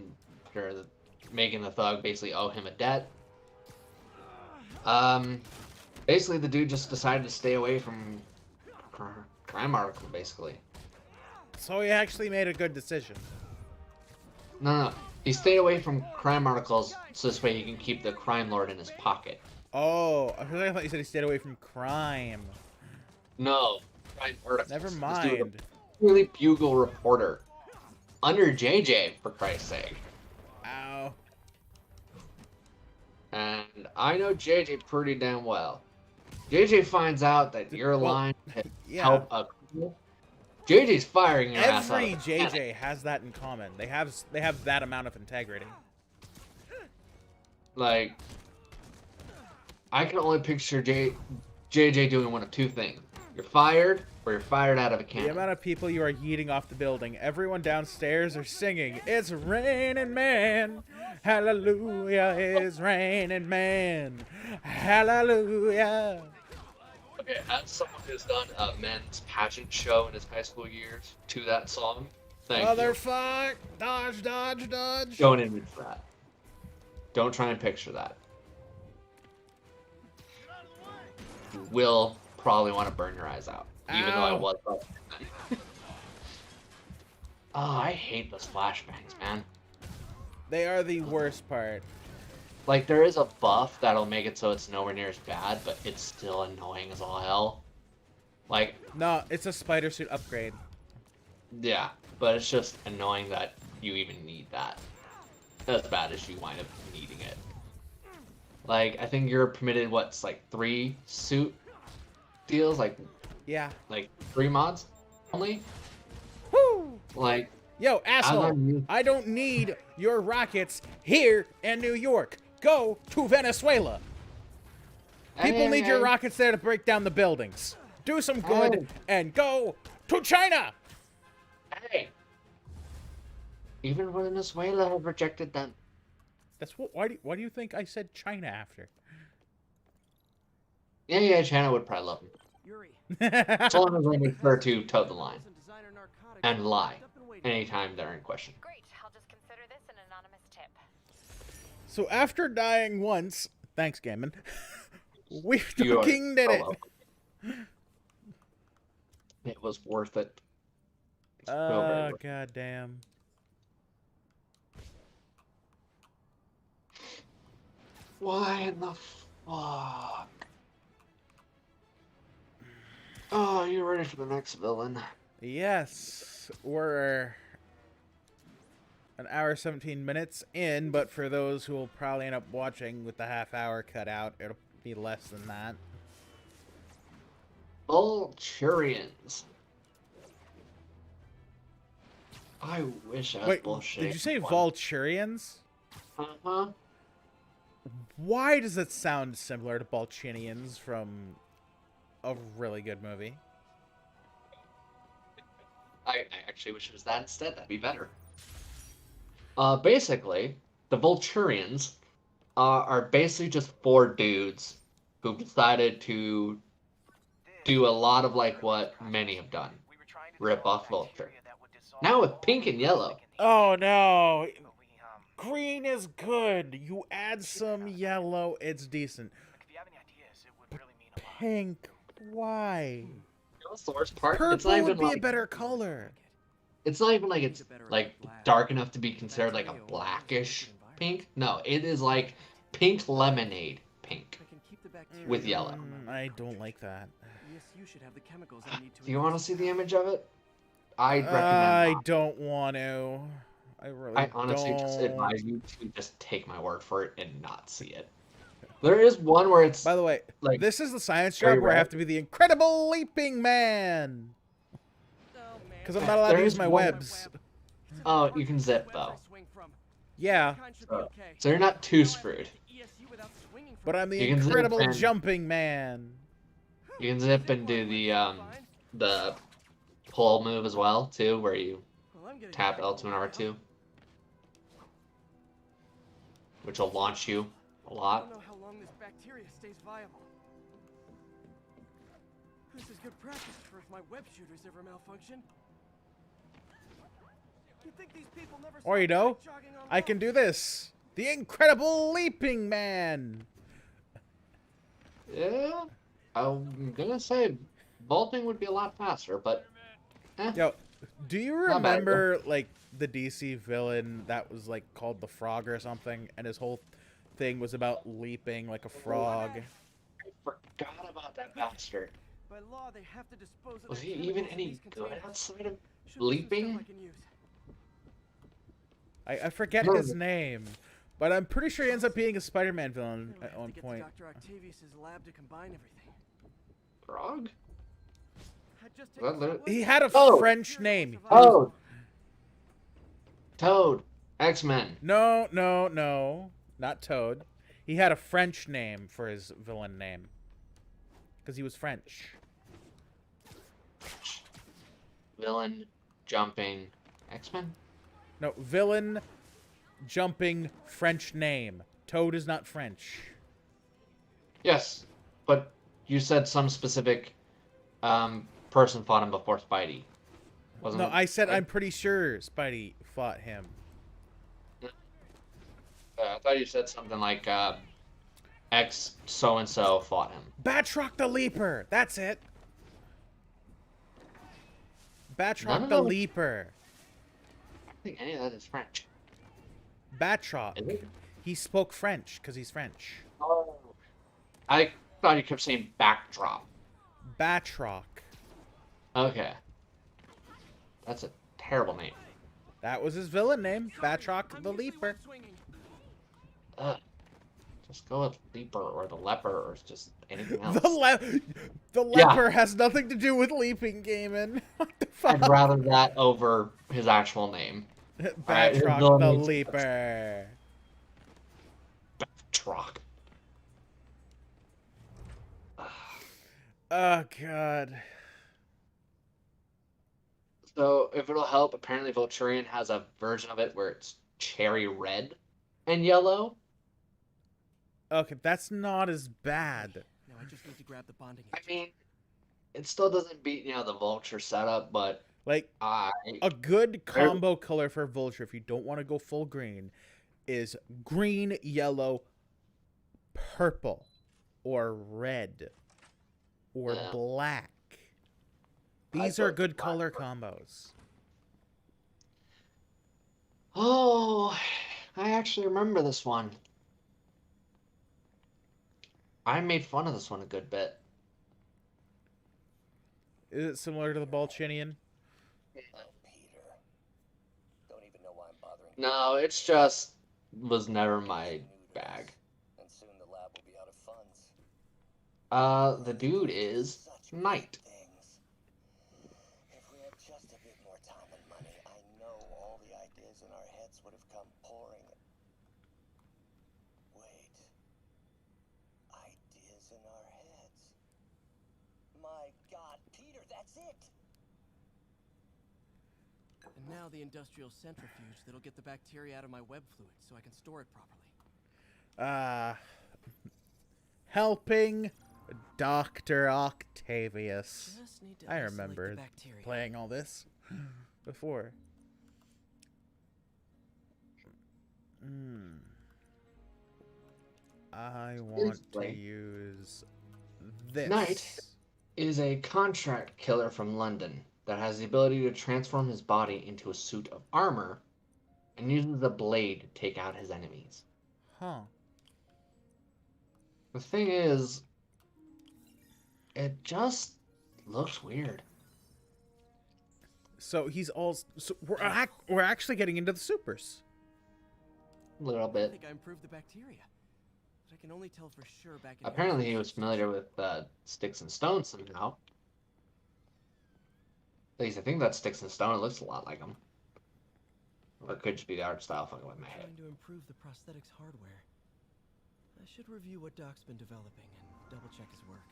after making the thug basically owe him a debt, basically the dude just decided to stay away from crime article, basically. So he actually made a good decision. No. He stayed away from crime articles so this way he can keep the crime lord in his pocket. Oh, I thought you said he stayed away from crime. No, crime articles. Never This dude mind. was a Daily Bugle reporter. Under JJ, for Christ's sake. Ow. And I know JJ pretty damn well. JJ finds out that your line to help a criminal. JJ's firing your ass out. Every JJ has that in common. They have that amount of integrity. Like, I can only picture JJ doing one of two things. You're fired, or you're fired out of a The cannon. amount of people you are yeeting off the building. Everyone downstairs are singing, "It's raining man. Hallelujah, it's raining man. Hallelujah." Okay, as someone who's done a men's pageant show in his high school years to that song, thank you. Motherfuck! Dodge, dodge, dodge. Don't image that. Don't try and picture that. You will probably want to burn your eyes out, even though I Ow. was. Oh, I hate those flashbangs, man. They are the worst part. Like, there is a buff that'll make it so it's nowhere near as bad, but it's still annoying as all hell. Like, No, it's a spider suit upgrade. yeah, but it's just annoying that you even need that. As bad as you wind up needing it. Like, I think you're permitted, what's, like, 3 suit deals? Like, Yeah. 3 mods only? Woo! Like, Yo, asshole! I'm- I don't need your rockets here in New York. Go to Venezuela. People need your rockets there to break down the buildings. Do some good and go to China. Hey! Even Venezuela have rejected them. That's what. Why do you think I said China after? Yeah, China would probably love them. Yuri, So long as they make sure to toe the line some designer narcotics and lie up and waiting. anytime they're in question. Great. I'll just consider this an anonymous tip. So after dying once, thanks, Gammon, we You are fucking did it. welcome. It was worth it. Well, very worth it. Goddamn. Why in the fuck? Oh, you ready for the next villain? Yes, we're an hour 17 minutes in, but for those who will probably end up watching with the half-hour cut out, it'll be less than that. Vulturians. I wish I was Wait, bullshit. did you say Vulturians? Uh-huh. Why does it sound similar to Balchinians from a really good movie? I actually wish it was that instead. That'd be better. Basically, the Vulturians are basically just 4 dudes who've decided to do a lot of like what many have done. Rip off Vulture. Now with pink and yellow. Oh no! Green is good. You add some yellow, it's decent. Pink, why? What's the worst part? Purple It's not even would be like, a better color. it's not even like it's like dark enough to be considered like a blackish pink. No, it is like pink lemonade pink with yellow. I don't like that. Do you want to see the image of it? I'd recommend I not. don't want to. I really I honestly don't. just advise you to just take my word for it and not see it. There is one where it's By the way, like this is the science very job where I red. have to be the incredible leaping man. Because I'm not allowed There to use is my one- webs. Oh, you can zip though. Yeah, So you're not too screwed. but I'm the You can zip incredible and- jumping man. You can zip and do the pull move as well too, where you tap L2 and R2, which will launch you a I lot. don't know how long this bacteria stays viable. This is good practice for if my web shooters ever malfunction. You think these people never Or you stop know, jogging on I can walks? do this. The incredible leaping man. Yeah, I'm gonna say vaulting would be a lot faster, but Yo, do you Not bad, remember like the DC villain that was like called the Frog or something, and his whole thing was about leaping like a frog? I forgot about that bastard. By law, they have to dispose of Was their he even chemicals in any these good containers. outside of Should be some stuff leaping? I can use. I forget his name, but I'm pretty sure he ends up being a Spider-Man villain Really at have one to get point. to Dr. Octavius's lab to combine everything. Frog? I'd just Well, take there- the subway. He had a Oh! French name. Oh! Toad. X-Men. No, no, no, not Toad. He had a French name for his villain name, because he was French. Villain. Jumping. X-Men? No, villain, jumping, French name. Toad is not French. Yes, but you said some specific person fought him before Spidey. Wasn't No, it? I said I'm pretty sure Spidey fought him. I thought you said something like X so-and-so fought him. Batroc the Leaper. That's it. None Batroc of the them- Leaper. I don't think any of that is French. Batroc. Is it? He spoke French because he's French. Oh. I thought you kept saying backdrop. Batroc. Okay. That's a terrible name. That was his villain name. Batroc the Leaper. Ugh. Just go with Leaper or the Leper or just anything else. The Yeah. leper has nothing to do with leaping, Gaiman. What the fuck? I'd rather that over his actual name. Alright, his Batroc villain the needs- Leaper. Backdrop. Oh god. So, if it'll help, apparently Vulturion has a version of it where it's cherry red and yellow. Okay, that's not as bad. Now I just need to grab the bonding I agent. mean, it still doesn't beat, the Vulture setup, but Like I... a good combo color for Vulture if you don't want to go full green. is green, yellow, purple, or red, or black. These are good color combos. Oh, I actually remember this one. I made fun of this one a good bit. Is it similar to the Balchinian? No, it's just was never my bag. The dude is Knight. If we had just a bit more time and money, I know all the ideas in our heads would have come pouring. Wait. Ideas in our heads. My God, Peter, that's it! And now the industrial centrifuge that'll get the bacteria out of my web fluid so I can store it properly. Helping Dr. Octavius. Just need to I isolate remember the bacteria. playing all this before. I want to use this. Knight is a contract killer from London that has the ability to transform his body into a suit of armor and uses a blade to take out his enemies. Huh. The thing is, it just looks weird. So he's all. So we're actually getting into the supers. A little I bit. think I improved the bacteria. But I can only tell for sure back in Apparently he was familiar with sticks and stones somehow. At least I think that's sticks and stone. It looks a lot like them. Or it could just be the art style fucking with my head. Trying to improve the prosthetics hardware. I should review what Doc's been developing and double check his work.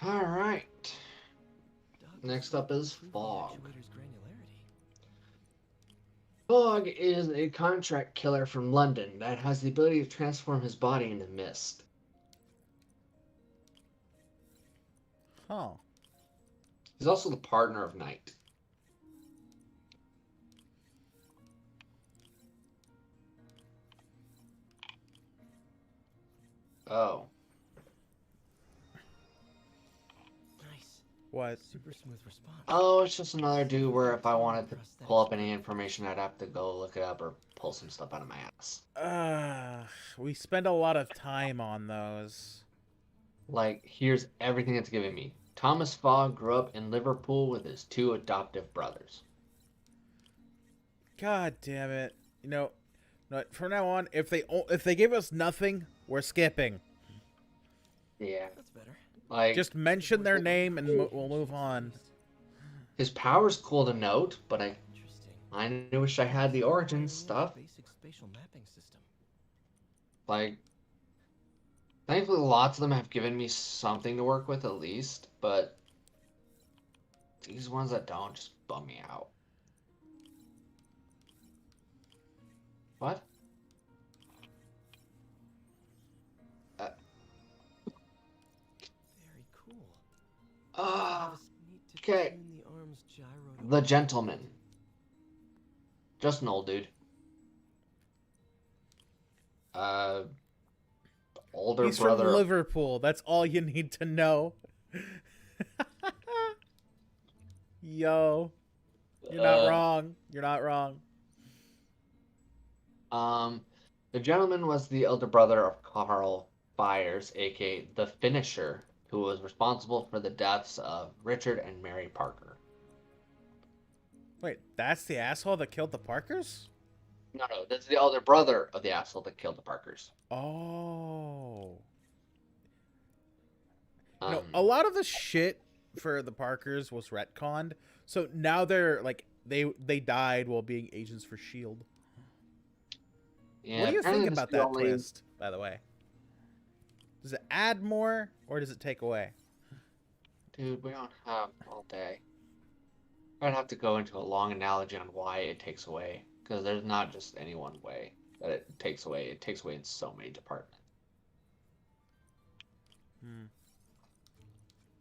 Alright. Doc Next is up is improving the Fog. actuator's granularity. Fog is a contract killer from London that has the ability to transform his body into mist. Huh. He's also the partner of Knight. Oh. Nice. What? Super smooth response. Oh, it's just another dude where if I wanted to pull up any information, I'd have to go look it up or pull some stuff out of my ass. We spend a lot of time on those. Like, here's everything it's giving me. Thomas Fogg grew up in Liverpool with his 2 adoptive brothers. God damn it! You know, from now on, if they give us nothing, we're skipping. Yeah. That's better. Like, Just mention their name and we'll move on. his power's cool to note, but I Interesting. wish I had the origin Very stuff. Basic spatial mapping system. Like, thankfully, lots of them have given me something to work with at least, but these ones that don't just bum me out. What? Very cool. Ah, Just need to okay. tune the arm's gyro to The Gentleman. Just an old dude. Older He's brother. from Liverpool. That's all you need to know. Yo, you're not wrong. You're not wrong. The Gentleman was the elder brother of Carl Byers, aka the Finisher, who was responsible for the deaths of Richard and Mary Parker. Wait, that's the asshole that killed the Parkers? No, that's the elder brother of the asshole that killed the Parkers. Oh. Um, A lot of the shit for the Parkers was retconned, so now they're like they died while being agents for Shield. yeah, What do you apparently think this about is the that only- twist, by the way? Does it add more or does it take away? Dude, we don't have all day. I'd have to go into a long analogy on why it takes away, because there's not just any one way that it takes away. It takes away in so many departments.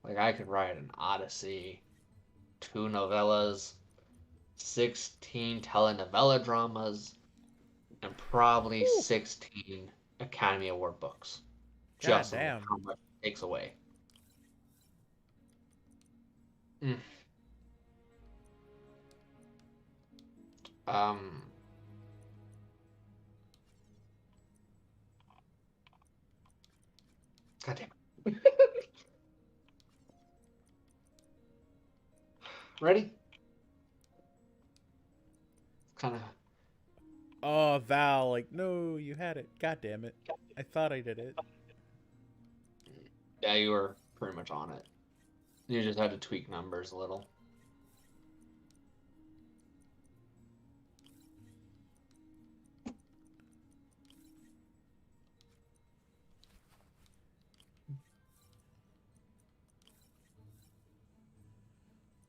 Like, I could write an Odyssey, 2 novellas, 16 telenovela dramas, and probably 16 Academy Award books. God Just damn. how much it takes away. Mm. God damn it. Ready? Kind of. Oh, Val, like, no, you had it. God damn it. I thought I did it. Yeah, you were pretty much on it. You just had to tweak numbers a little.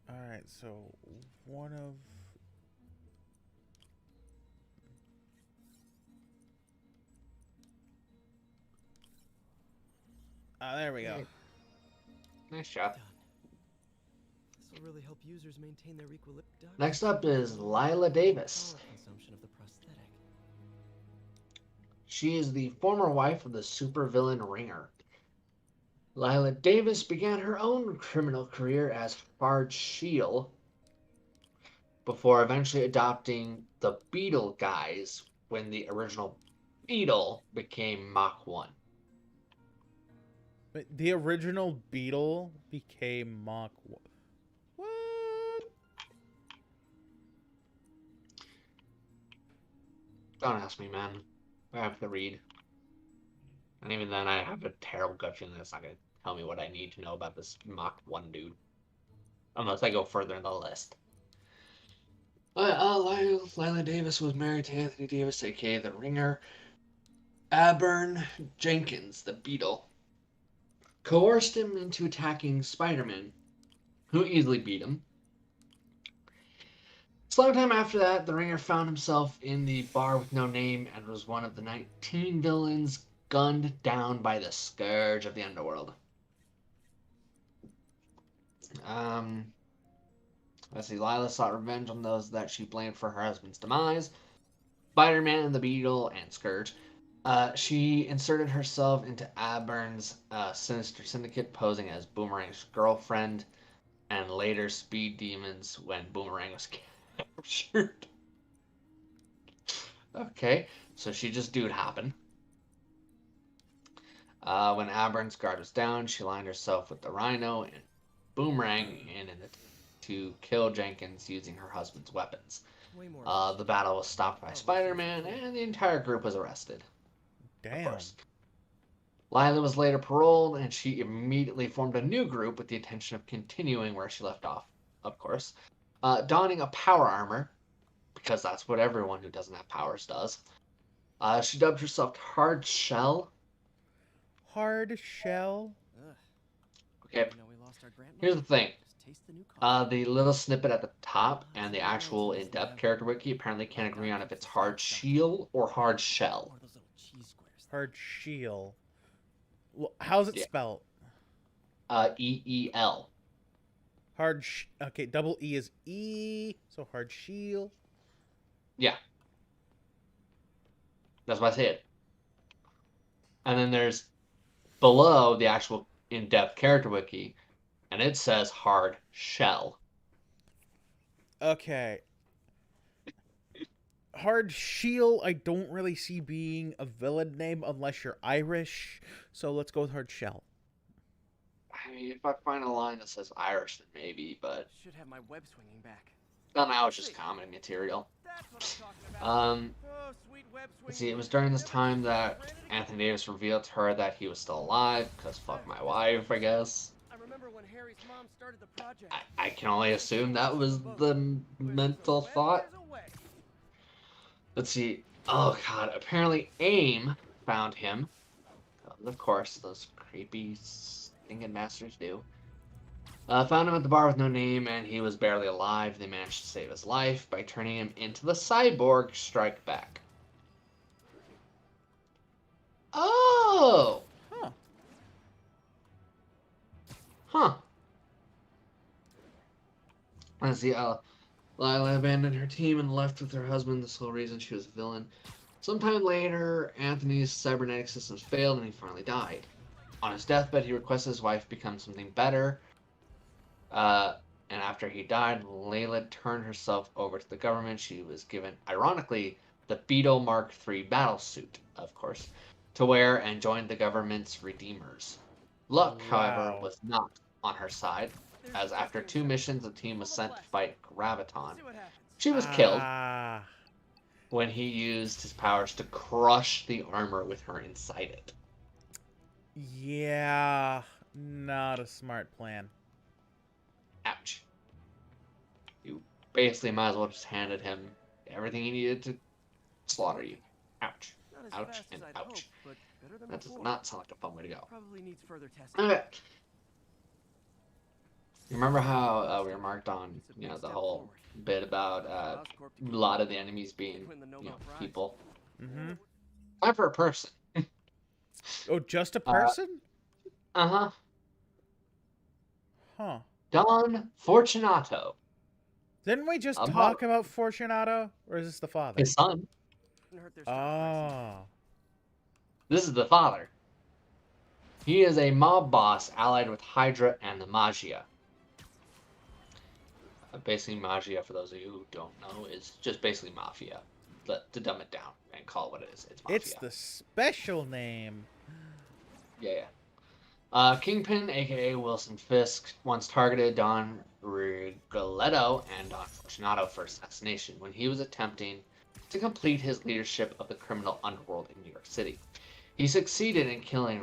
Alright, so one of... Ah, there we go. Nice job. Done. This will really help users maintain their equilibrium. Next up is Lila Davis. Consumption of the prosthetic. She is the former wife of the supervillain Ringer. Lila Davis began her own criminal career as Hard Shield before eventually adopting the Beetle guise when the original Beetle became Mach 1. But the original Beetle became Mach 1. What? Don't ask me, man. I have to read. And even then, I have a terrible gut feeling that's not going to tell me what I need to know about this Mach 1 dude. Unless I go further in the list. Lila Davis was married to Anthony Davis, aka The Ringer. Aburn Jenkins, the Beetle, coerced him into attacking Spider-Man, who easily beat him. Sometime after that, the Ringer found himself in the bar with no name and was one of the 19 villains gunned down by the Scourge of the Underworld. Let's see, Lila sought revenge on those that she blamed for her husband's demise. Spider-Man, the Beetle, and Scourge. She inserted herself into Aburn's sinister syndicate, posing as Boomerang's girlfriend, and later Speed Demons when Boomerang was captured. Okay, so she just dude happened. When Aburn's guard was down, she aligned herself with the Rhino and Boomerang to kill Jenkins using her husband's weapons. The battle was stopped by Spider-Man, and the entire group was arrested. Damn. Of course. Lila was later paroled, and she immediately formed a new group with the intention of continuing where she left off, of course. Donning a power armor, because that's what everyone who doesn't have powers does. She dubbed herself Hard Shell. Hard Shell? Okay, here's the thing. The little snippet at the top and the actual in-depth character wiki apparently can't agree on if it's Hard Shield or Hard Shell. Hard Shield. Well, how's it spelled? E-E-L. Okay, double E is E, so Hard Shield. Yeah. That's why I say it. And then there's below the actual in-depth character wiki, and it says Hard Shell. Okay. Hard Shield, I don't really see being a villain name unless you're Irish, so let's go with Hard Shell. I mean, if I find a line that says Irish, then maybe, but... Should have my web swinging back. Well, now it's just common material. Let's see, it was during this time that Anthony Davis revealed to her that he was still alive, because fuck my wife, I guess. I remember when Harry's mom started the project. I can only assume that was the mental thought. Let's see. Oh god, apparently AIM found him. Of course, those creepy stinking masters do. Found him at the bar with no name, and he was barely alive. They managed to save his life by turning him into the Cyborg Strike Back. Oh! Huh. Huh. As Lila abandoned her team and left with her husband, the sole reason she was a villain. Sometime later, Anthony's cybernetic systems failed and he finally died. On his deathbed, he requested his wife become something better. And after he died, Layla turned herself over to the government. She was given, ironically, the Beetle Mark III battlesuit, of course, to wear and joined the government's Redeemers. Luck, however, was not on her side, as after 2 missions, the team was sent to fight Graviton. She was killed when he used his powers to crush the armor with her inside it. Yeah, not a smart plan. Ouch. You basically might as well just handed him everything he needed to slaughter you. Ouch. Ouch and ouch. That does not sound like a fun way to go. Probably needs further testing. Okay. You remember how we remarked on, the whole bit about a lot of the enemies being, people? Mm-hmm. Time for a person. Oh, just a person? Uh-huh. Huh. Don Fortunato. Didn't we just talk about Fortunato? Or is this the father? His son. Oh. This is the father. He is a mob boss allied with Hydra and the Magia. Basically, Magia, for those of you who don't know, is just basically Mafia. To dumb it down and call it what it is. It's Mafia. It's the special name. Yeah. Kingpin, aka Wilson Fisk, once targeted Don Rigoletto and Don Fortunato for assassination when he was attempting to complete his leadership of the criminal underworld in New York City. He succeeded in killing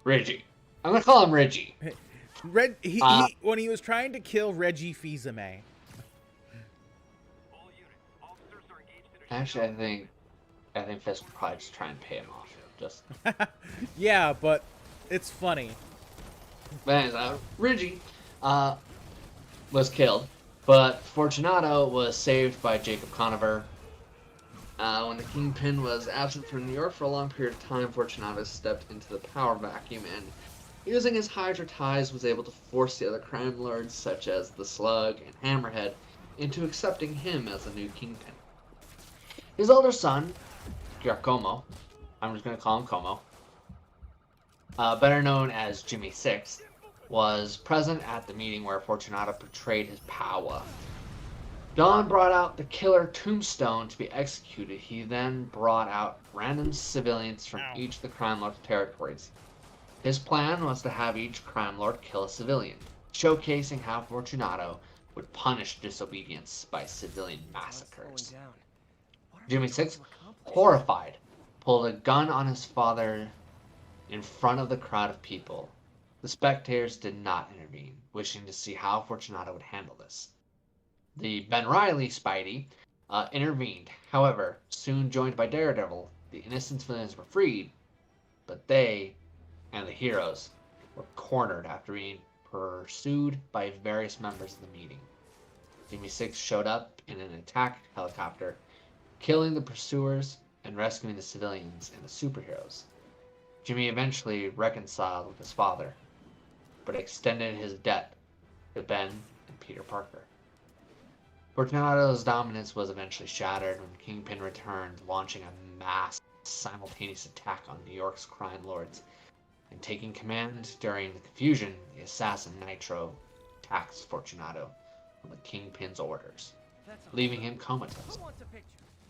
Reggie. I'm gonna call him Reggie. When he was trying to kill Reggie Fils-Aimé. Actually, I think Fisk would probably just try and pay him off. Just. Yeah, but it's funny. But anyways, Reggie was killed, but Fortunato was saved by Jacob Conover. When the Kingpin was absent from New York for a long period of time, Fortunato stepped into the power vacuum and, using his Hydra ties, was able to force the other crime lords, such as the Slug and Hammerhead, into accepting him as the new Kingpin. His older son, Giacomo, I'm just going to call him Como, better known as Jimmy Six, was present at the meeting where Fortunato portrayed his power. Don brought out the killer Tombstone to be executed. He then brought out random civilians from each of the crime lord's territories. His plan was to have each crime lord kill a civilian, showcasing how Fortunato would punish disobedience by civilian massacres. Jimmy Six, horrified, pulled a gun on his father in front of the crowd of people. The spectators did not intervene, wishing to see how Fortunato would handle this. The Ben Reilly Spidey intervened. However, soon joined by Daredevil, the innocent civilians were freed, but they and the heroes were cornered after being pursued by various members of the meeting. Jimmy Six showed up in an attack helicopter, killing the pursuers and rescuing the civilians and the superheroes. Jimmy eventually reconciled with his father, but extended his debt to Ben and Peter Parker. Fortunato's dominance was eventually shattered when Kingpin returned, launching a mass simultaneous attack on New York's crime lords. And taking command during the confusion, the assassin Nitro attacks Fortunato on the Kingpin's orders, leaving him comatose.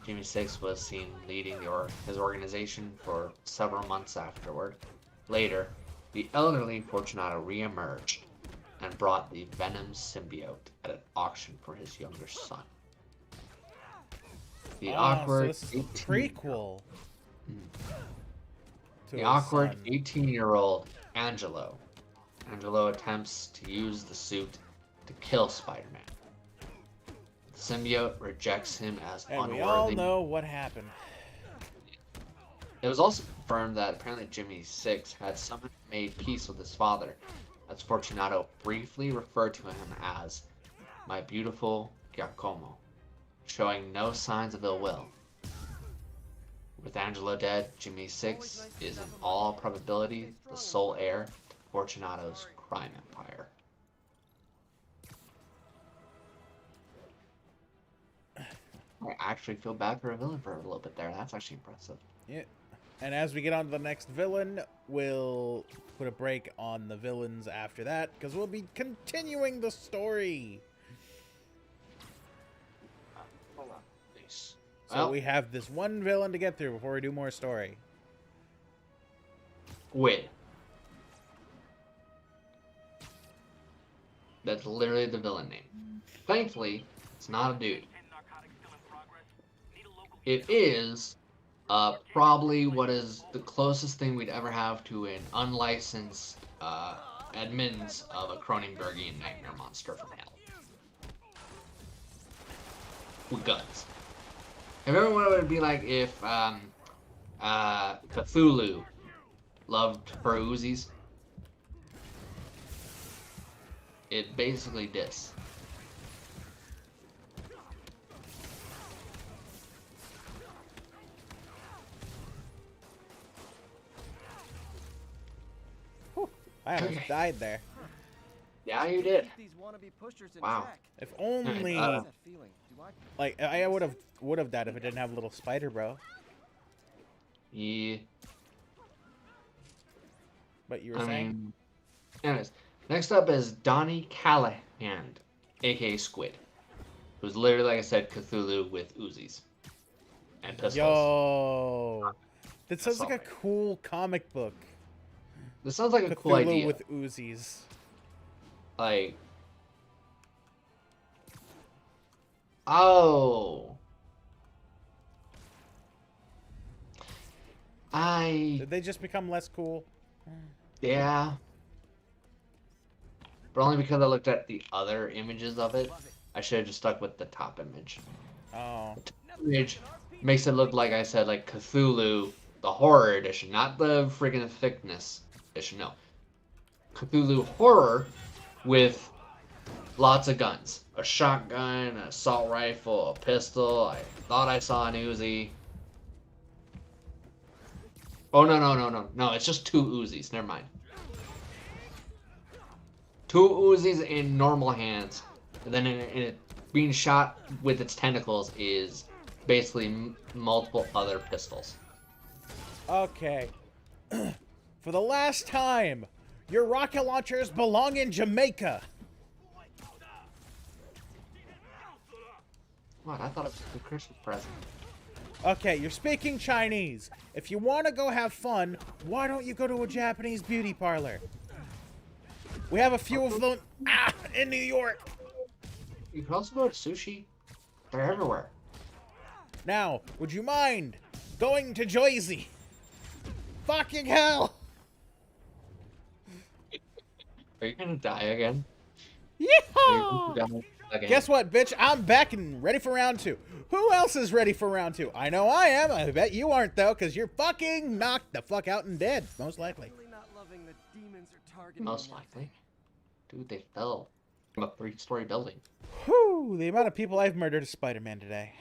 Jimmy Six was seen leading his organization for several months afterward. Later, the elderly Fortunato re-emerged and brought the Venom symbiote at an auction for his younger son. The awkward so this is a prequel. The awkward 18-year-old Angelo. Angelo attempts to use the suit to kill Spider-Man. The symbiote rejects him as unworthy. And we all know what happened. It was also confirmed that apparently Jimmy Six had somehow made peace with his father, as Fortunato briefly referred to him as my beautiful Giacomo, showing no signs of ill will. With Angelo dead, Jimmy Six is in all probability the sole heir to Fortunato's crime empire. I actually feel bad for a villain for a little bit there. That's actually impressive. Yeah. And as we get on to the next villain, we'll put a break on the villains after that, because we'll be continuing the story. Nice. So we have this one villain to get through before we do more story. Wait. That's literally the villain name. Thankfully, it's not a dude. It is probably what is the closest thing we'd ever have to an unlicensed admins of a Cronenbergian nightmare monster from hell. With guns. Have you ever wondered what it would be like if Cthulhu loved her Uzis? It basically dis. I almost died there. Yeah, you did. Keep these wannabe pushers in Wow. check. If only, What's that feeling? Do I like, I would have died if it didn't have a little spider, bro. Yeah. But you were saying? Anyways, next up is Donnie Callahan, aka Squid, who's literally, like I said, Cthulhu with Uzis and pistols. Yo, that sounds like a cool comic book. This sounds like a Cthulhu cool idea. with Uzis. Like, oh, Did they just become less cool? yeah, but only because I looked at the other images of it. I should have just stuck with the top image. Oh. The top image makes it look like I said, like Cthulhu, the horror edition, not the friggin' thickness edition. No, Cthulhu horror with lots of guns, a shotgun, an assault rifle, a pistol. I thought I saw an Uzi. Oh, no, it's just 2 Uzis, never mind. 2 Uzis in normal hands, and then in it being shot with its tentacles is basically multiple other pistols. Okay. For the last time, your rocket launchers belong in Jamaica. What? I thought it was a Christmas present. Okay, you're speaking Chinese. If you want to go have fun, why don't you go to a Japanese beauty parlor? We have a few of them in New York. You can also go to sushi. They're everywhere. Now, would you mind going to Jersey? Fucking hell! Are you gonna die again? Yeehaw! Guess what, bitch? I'm back and ready for round 2. Who else is ready for round 2? I know I am. I bet you aren't, though, because you're fucking knocked the fuck out and dead, most likely. really not loving that demons are targeting Most me. likely. Dude, they fell from a 3-story building. Whew, the amount of people I've murdered is Spider-Man today.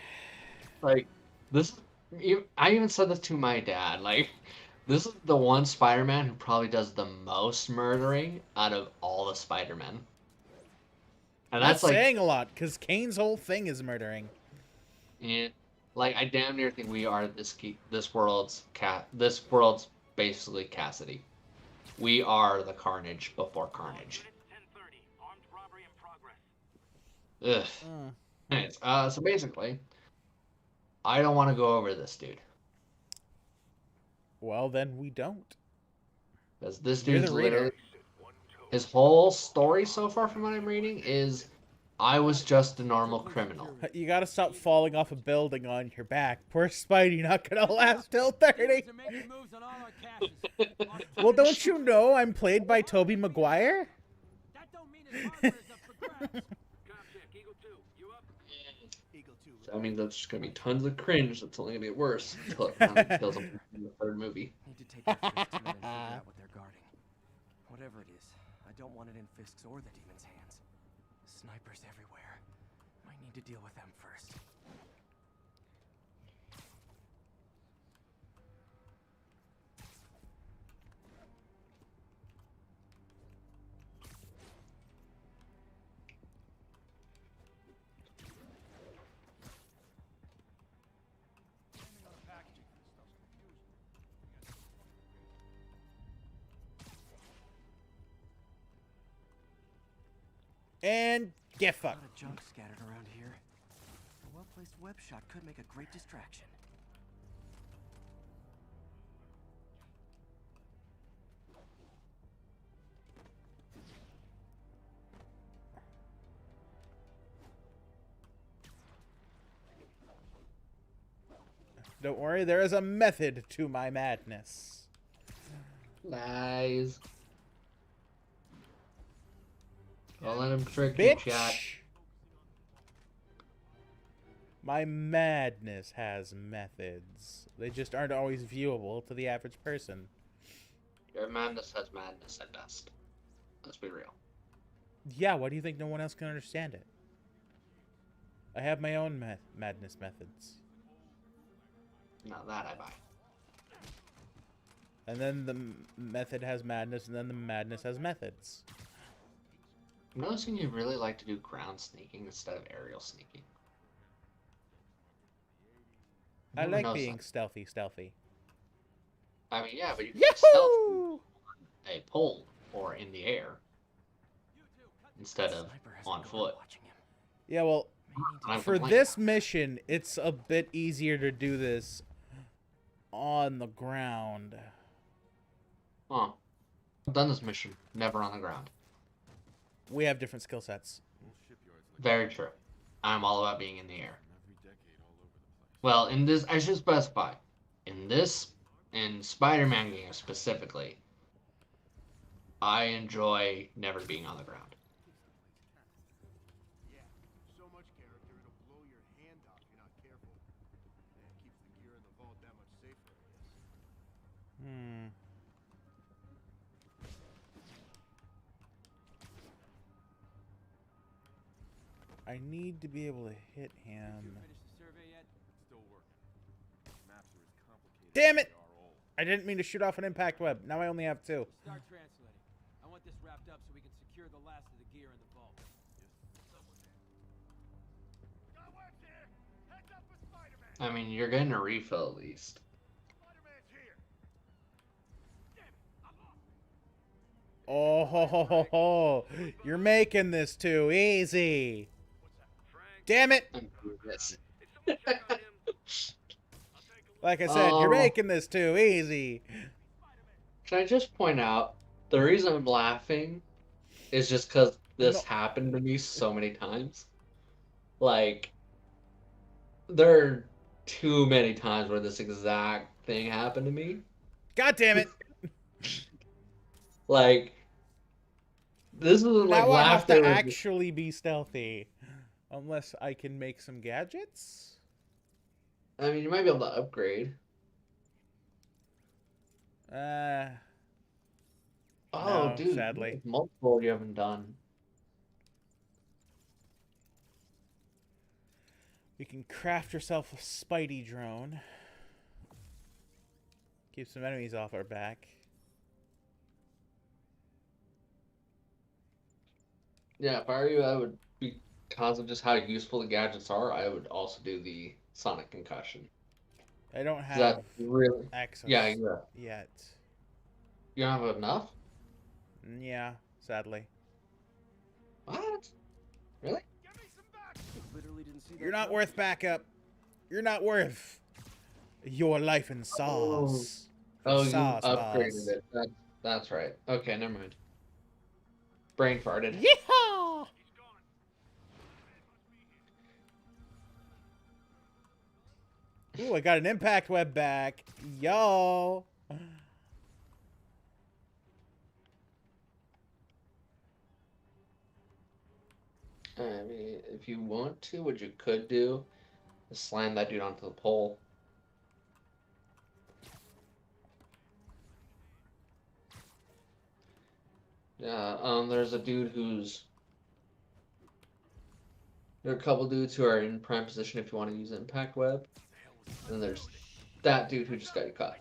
Like, this... I even said this to my dad. Like, this is the one Spider-Man who probably does the most murdering out of all the Spider-Men. And That's like saying a lot, because Kane's whole thing is murdering. Yeah, like I damn near think we are this world's basically Cassidy. We are the Carnage before Carnage. Ugh. Anyways, so basically, I don't want to go over this dude. Well, then we don't. Because this You're dude's the reader. literally... His whole story so far from what I'm reading is, I was just a normal criminal. You gotta stop falling off a building on your back. Poor Spidey not gonna last till 30. Well, don't you know I'm played by Tobey Maguire? So, I mean, that's just gonna be tons of cringe. That's only gonna get worse until it finally kills him in the 3rd movie. Need to take your first men and figure out what they're guarding. Whatever it is, I don't want it in Fisk's or the demon's hands. Snipers everywhere. Might need to deal with them first. And get A fucked. lot of junk scattered around here. A well-placed web shot could make a great distraction. Don't worry, there is a method to my madness. Lies. Don't let him trick you, chat. Bitch! My madness has methods. They just aren't always viewable to the average person. Your madness has madness at best. Let's be real. Yeah, why do you think no one else can understand it? I have my own madness methods. Now that I buy. And then the method has madness, and then the madness has methods. I'm noticing you really like to do ground sneaking instead of aerial sneaking. I Never like noticed being that. stealthy. I mean, yeah, but you can Yahoo! stealth a pole or in the air instead of Sniper has on been foot. watching him. Yeah, well, I'm for complaining. this mission, it's a bit easier to do this on the ground. Huh. I've done this mission, never on the ground. We have different skill sets. Very true. I'm all about being in the air. Well, in this, I should specify, in Spider-Man games specifically, I enjoy never being on the ground. Yeah, so much character it'll blow your hand off if you're not careful. Yeah, it keeps the gear in the vault that much safer, I guess. I need to be able to hit him. Damn it! I didn't mean to shoot off an impact web. Now I only have 2. Start translating. I want this wrapped up so we can secure the last of the gear in the vault. Got work here. Heads up for Spider-Man. I mean, you're getting a refill at least. Spider-Man's here. Damn it, I'm off. Oh, ho, ho, ho, ho. You're making this too easy. What's that, Frank? Damn it! Yes. If someone check on him, Like I said, you're making this too easy. Can I just point out, the reason I'm laughing is just because this happened to me so many times. Like, there are too many times where this exact thing happened to me. God damn it! Like, this is like Now I have to laughter. actually be stealthy. Unless I can make some gadgets? I mean, you might be able to upgrade. Oh, Oh, dude. sadly. there's multiple you haven't done. You can craft yourself a spidey drone. Keep some enemies off our back. Yeah, if I were you, I would, because of just how useful the gadgets are, I would also do the sonic concussion. I don't Is have that really? access Yeah. yet. You don't have enough? Yeah, sadly. What? Really? give me some back. Literally didn't see that You're not coming. worth backup. You're not worth your life in sauce. Oh, you Sauce, upgraded boss. it. That's right. Okay, never mind. Brain farted. Yeehaw! He's gone. Spider-Man must be here. Ooh, I got an impact web back. Yo. I mean, if you want to, what you could do is slam that dude onto the pole. Yeah, there's a dude who's... There are a couple dudes who are in prime position if you want to use Impact Web. And there's that dude who just got you caught.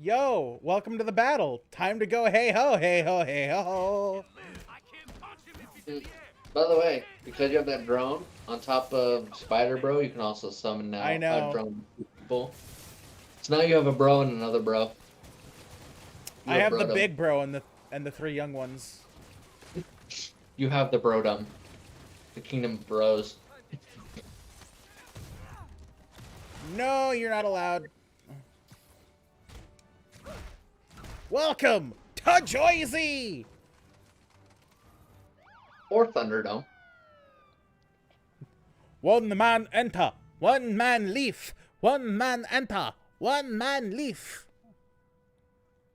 Yo, welcome to the battle. Time to go hey ho, hey ho, hey ho. I can't punch him if he's in the air. By the way, because you have that drone on top of Spider Bro, you can also summon now I know. a drone people. So now you have a bro and another bro. I have the brodom. big bro and the 3 young ones. You have the brodom. the Kingdom Bros. No, you're not allowed. Welcome to Jersey! Or Thunderdome. One man enter, one man leave, one man enter, one man leave.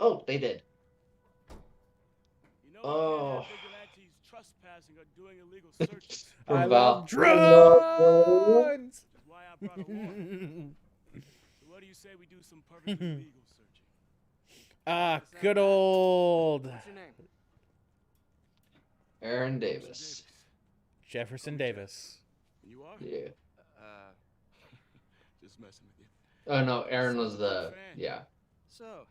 Oh, they did. You know, Oh. vigilantes trespassing or doing illegal searches. From I Val. love drones! That's why I brought a warrant. So what do you say we do some perfectly legal searching? Ah, good old What's your name? Aaron Davis. Jefferson Davis. You are? Yeah. Just messing with you. Oh no, Aaron was the yeah. So,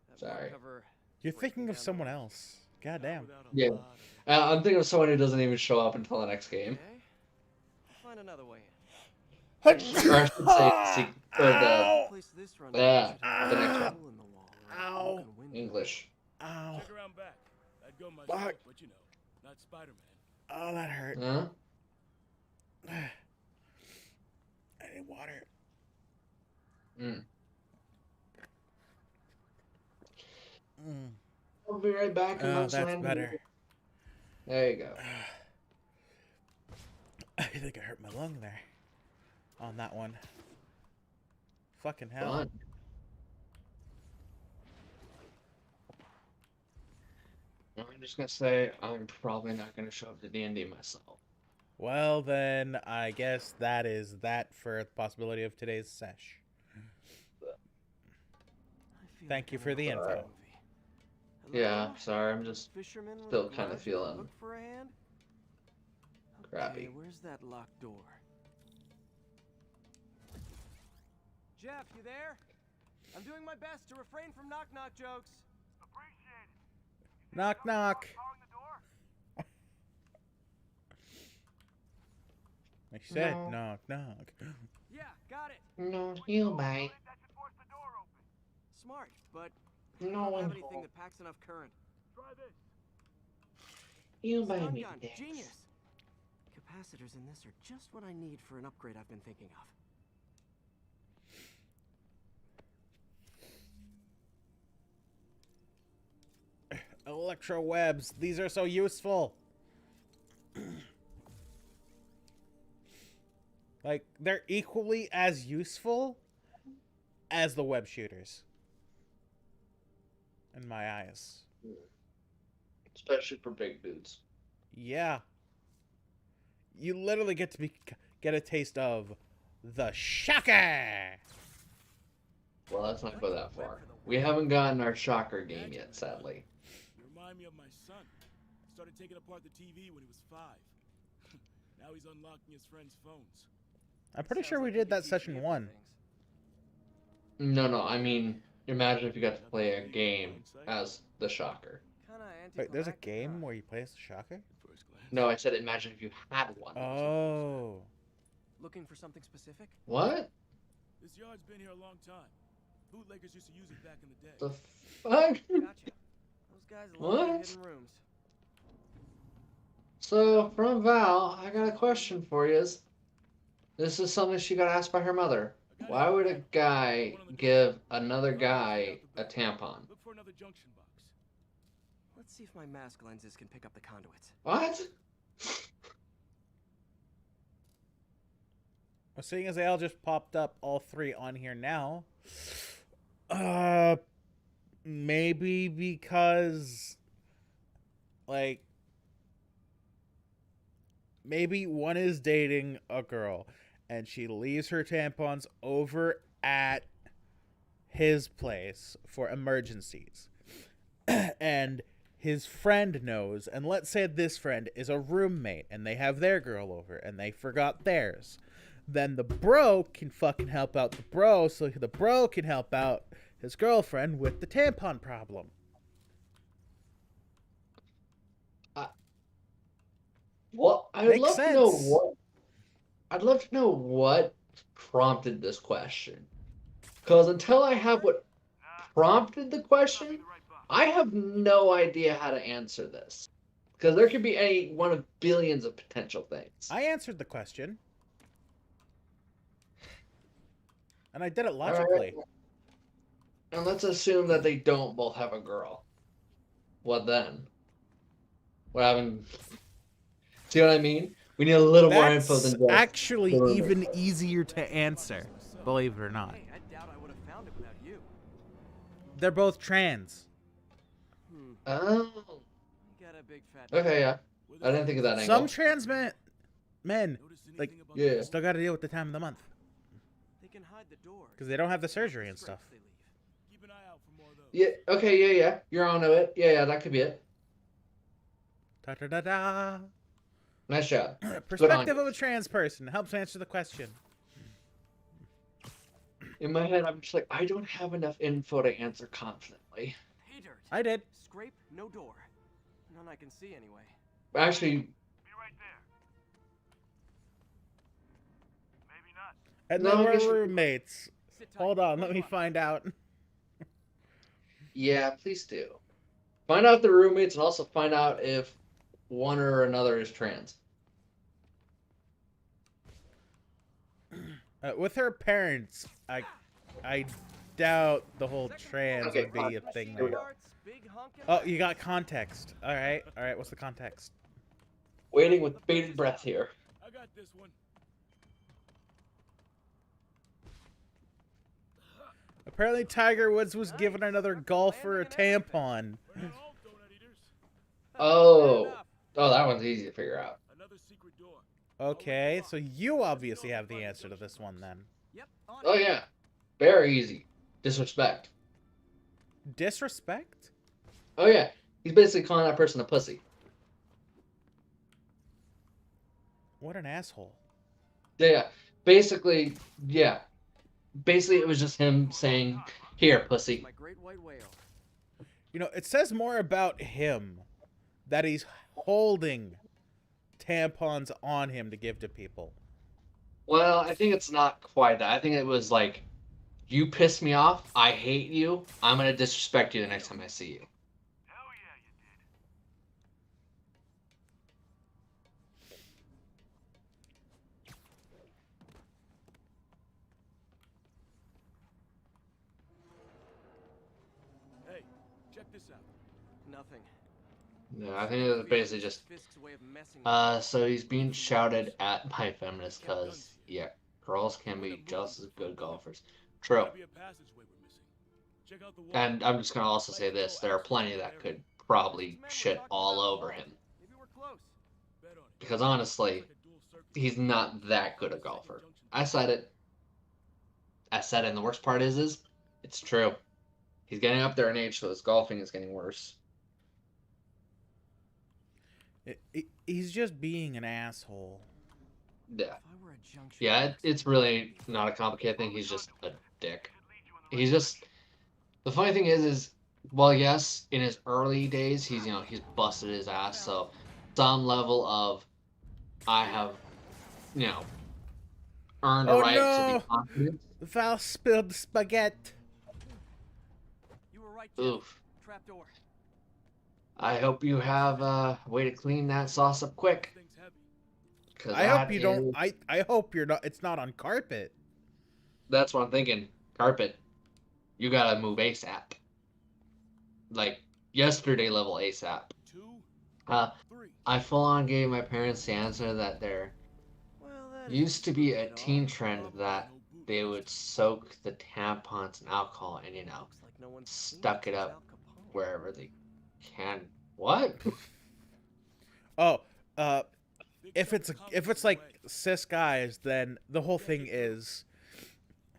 that Sorry. won't cover You're breaking thinking of down someone the- else. God damn. Without a Yeah. lot of- I'm thinking of someone who doesn't even show up until the next game. Okay. I'll find another way in. Or I should say, or the Place this run Yeah, should have the a next hole one. in the wall or a Ow. broken window. English. Ow. Check around back. I'd go myself, Fuck. but you know, not Spider-Man. Oh, that hurt. Huh? I need water. Mm. Mm. I'll be right back. Oh, that's better. There you go. I think I hurt my lung there. On that one. Fucking hell. Fun. I'm just gonna say I'm probably not gonna show up to D&D myself. Well, then, I guess that is that for the possibility of today's sesh. I feel Thank like you I'm for in the a info. movie. Yeah, Hello? sorry, I'm just Fisherman with still a kinda grudge, feeling look for a hand? crappy. Okay, where's that locked door? Jeff, you there? I'm doing my best to refrain from knock-knock jokes. Knock, knock. Like you said, No. knock, knock. Yeah, got it. No, you mate. Smart, but I No don't one have anything home. that packs enough current. You Stun made me gun, dicks. genius. Capacitors in this are just what I need for an upgrade I've been thinking of. Electro webs. These are so useful. Like, they're equally as useful as the web shooters. In my eyes. Especially for big dudes. Yeah. You literally get to get a taste of the shocker. Well, let's not go that far. We haven't gotten our shocker game yet, sadly. You remind me of my son. Started taking apart the TV when he was 5. Now he's unlocking his friends' phones. I'm pretty Sounds sure we like you did could that teach session me a few 1. things. No, I mean, imagine if you got to play a game as the shocker. Kinda Wait, there's a anticlimactic, game huh? where you play as the shocker? At first glance. No, I said imagine if you had one. Oh. Looking for something specific? What? This yard's been here a long time. Bootleggers used to use it back in the day. The fuck? Gotcha. Those guys love their What? hidden rooms. So, from Val, I got a question for you. This is something she got asked by her mother. Why would a guy give another guy a tampon? Look for another junction box. Let's see if my mask lenses can pick up the conduits. What? Well, seeing as they all just popped up, all 3 on here now. Maybe because, like, maybe one is dating a girl and she leaves her tampons over at his place for emergencies. And his friend knows, and let's say this friend is a roommate and they have their girl over and they forgot theirs. Then the bro can fucking help out the bro, so the bro can help out his girlfriend with the tampon problem. Well, Makes sense. I'd love to know what prompted this question. Because until I have what prompted the question, I have no idea how to answer this. Because there could be any one of billions of potential things. I answered the question. And I did it All logically. right. And let's assume that they don't both have a girl. What then? What happened? See what I mean? We need a little more info That's than just actually the roommate. even easier to answer, believe it or not. Hey, I doubt I would have found it without you. They're both trans. Oh. You got a big fat. Okay, yeah. I didn't think of that angle. Some trans men like, Yeah. still got to deal with the time of the month. They can hide the door. Because they don't have the surgery and stuff. They leave. Keep an eye out for more of those. Yeah. Okay. Yeah. You're onto it. Yeah. That could be it. Da-da-da-da. Nice job. Perspective of a trans person helps answer the question. In my head, I'm just like, I don't have enough info to answer confidently. Hey, Dirt. I did. Scrape, no door. None I can see anyway. Actually, Be right there. Maybe not. And No, then I we're guess- roommates. Sit tight. Hold on, let Hold me find out. yeah, please do. Find out if they're roommates and also find out if one or another is trans. With her parents, I doubt the whole trans Okay, would be a thing here we there. go. Big honkin' Oh, you got context. All right. What's the context? Waiting with bated breath here. I got this one. Apparently, Tiger Woods was giving another golfer a tampon. We're not all donut eaters. Oh. Oh, that one's easy to figure out. Another secret door. Okay, so you obviously have the answer to this one then. Yep. On Oh, it. yeah. Very easy. Disrespect. Disrespect? Oh, yeah. He's basically calling that person a pussy. What an asshole. Yeah. Basically, yeah. Basically, it was just him saying, here, pussy. My great white whale. You know, it says more about him that he's holding tampons on him to give to people. Well, I think it's not quite that. I think it was like, you piss me off, I hate you, I'm going to disrespect you the next time I see you. Hell yeah, you did. Hey, check this out. Nothing. No, I think it was basically just, Fisk's way of messing with so he's being shouted at by feminists because, yeah, girls can be just as good golfers. True. Might be a passageway we're missing. Check out the wall. And I'm just going to also say this, there are plenty that could probably shit all over him. Maybe we're close. Bet on it. Because honestly, Like a dual circuit. he's not that good a golfer. I said it. I said it, and the worst part is it's true. He's getting up there in age, so his golfing is getting worse. He's just being an asshole. Yeah. If I were a junction Yeah, box, it's really not a complicated thing. He's just a dick. He's just... The funny thing is, well, yes, in his early days, he's busted his ass, so some level of, I have, earned a Oh, right to no. be confident. Val spilled the spaghetti. You were right, Jim. Oof. Trapdoor. I hope you have a way to clean that sauce up quick. Thing's heavy. 'Cause I hope that you don't. is- I hope you're not. It's not on carpet. That's what I'm thinking. Carpet. You gotta move ASAP. Like, yesterday level ASAP. 2, Uh, 3. I full on gave my parents the answer that there Well, that used to be a isn't teen all. trend that they would soak the tampons in alcohol and, Looks like no one's seen stuck it since up Al Capone. wherever they can. What? Oh, if it's like cis guys, then the whole thing is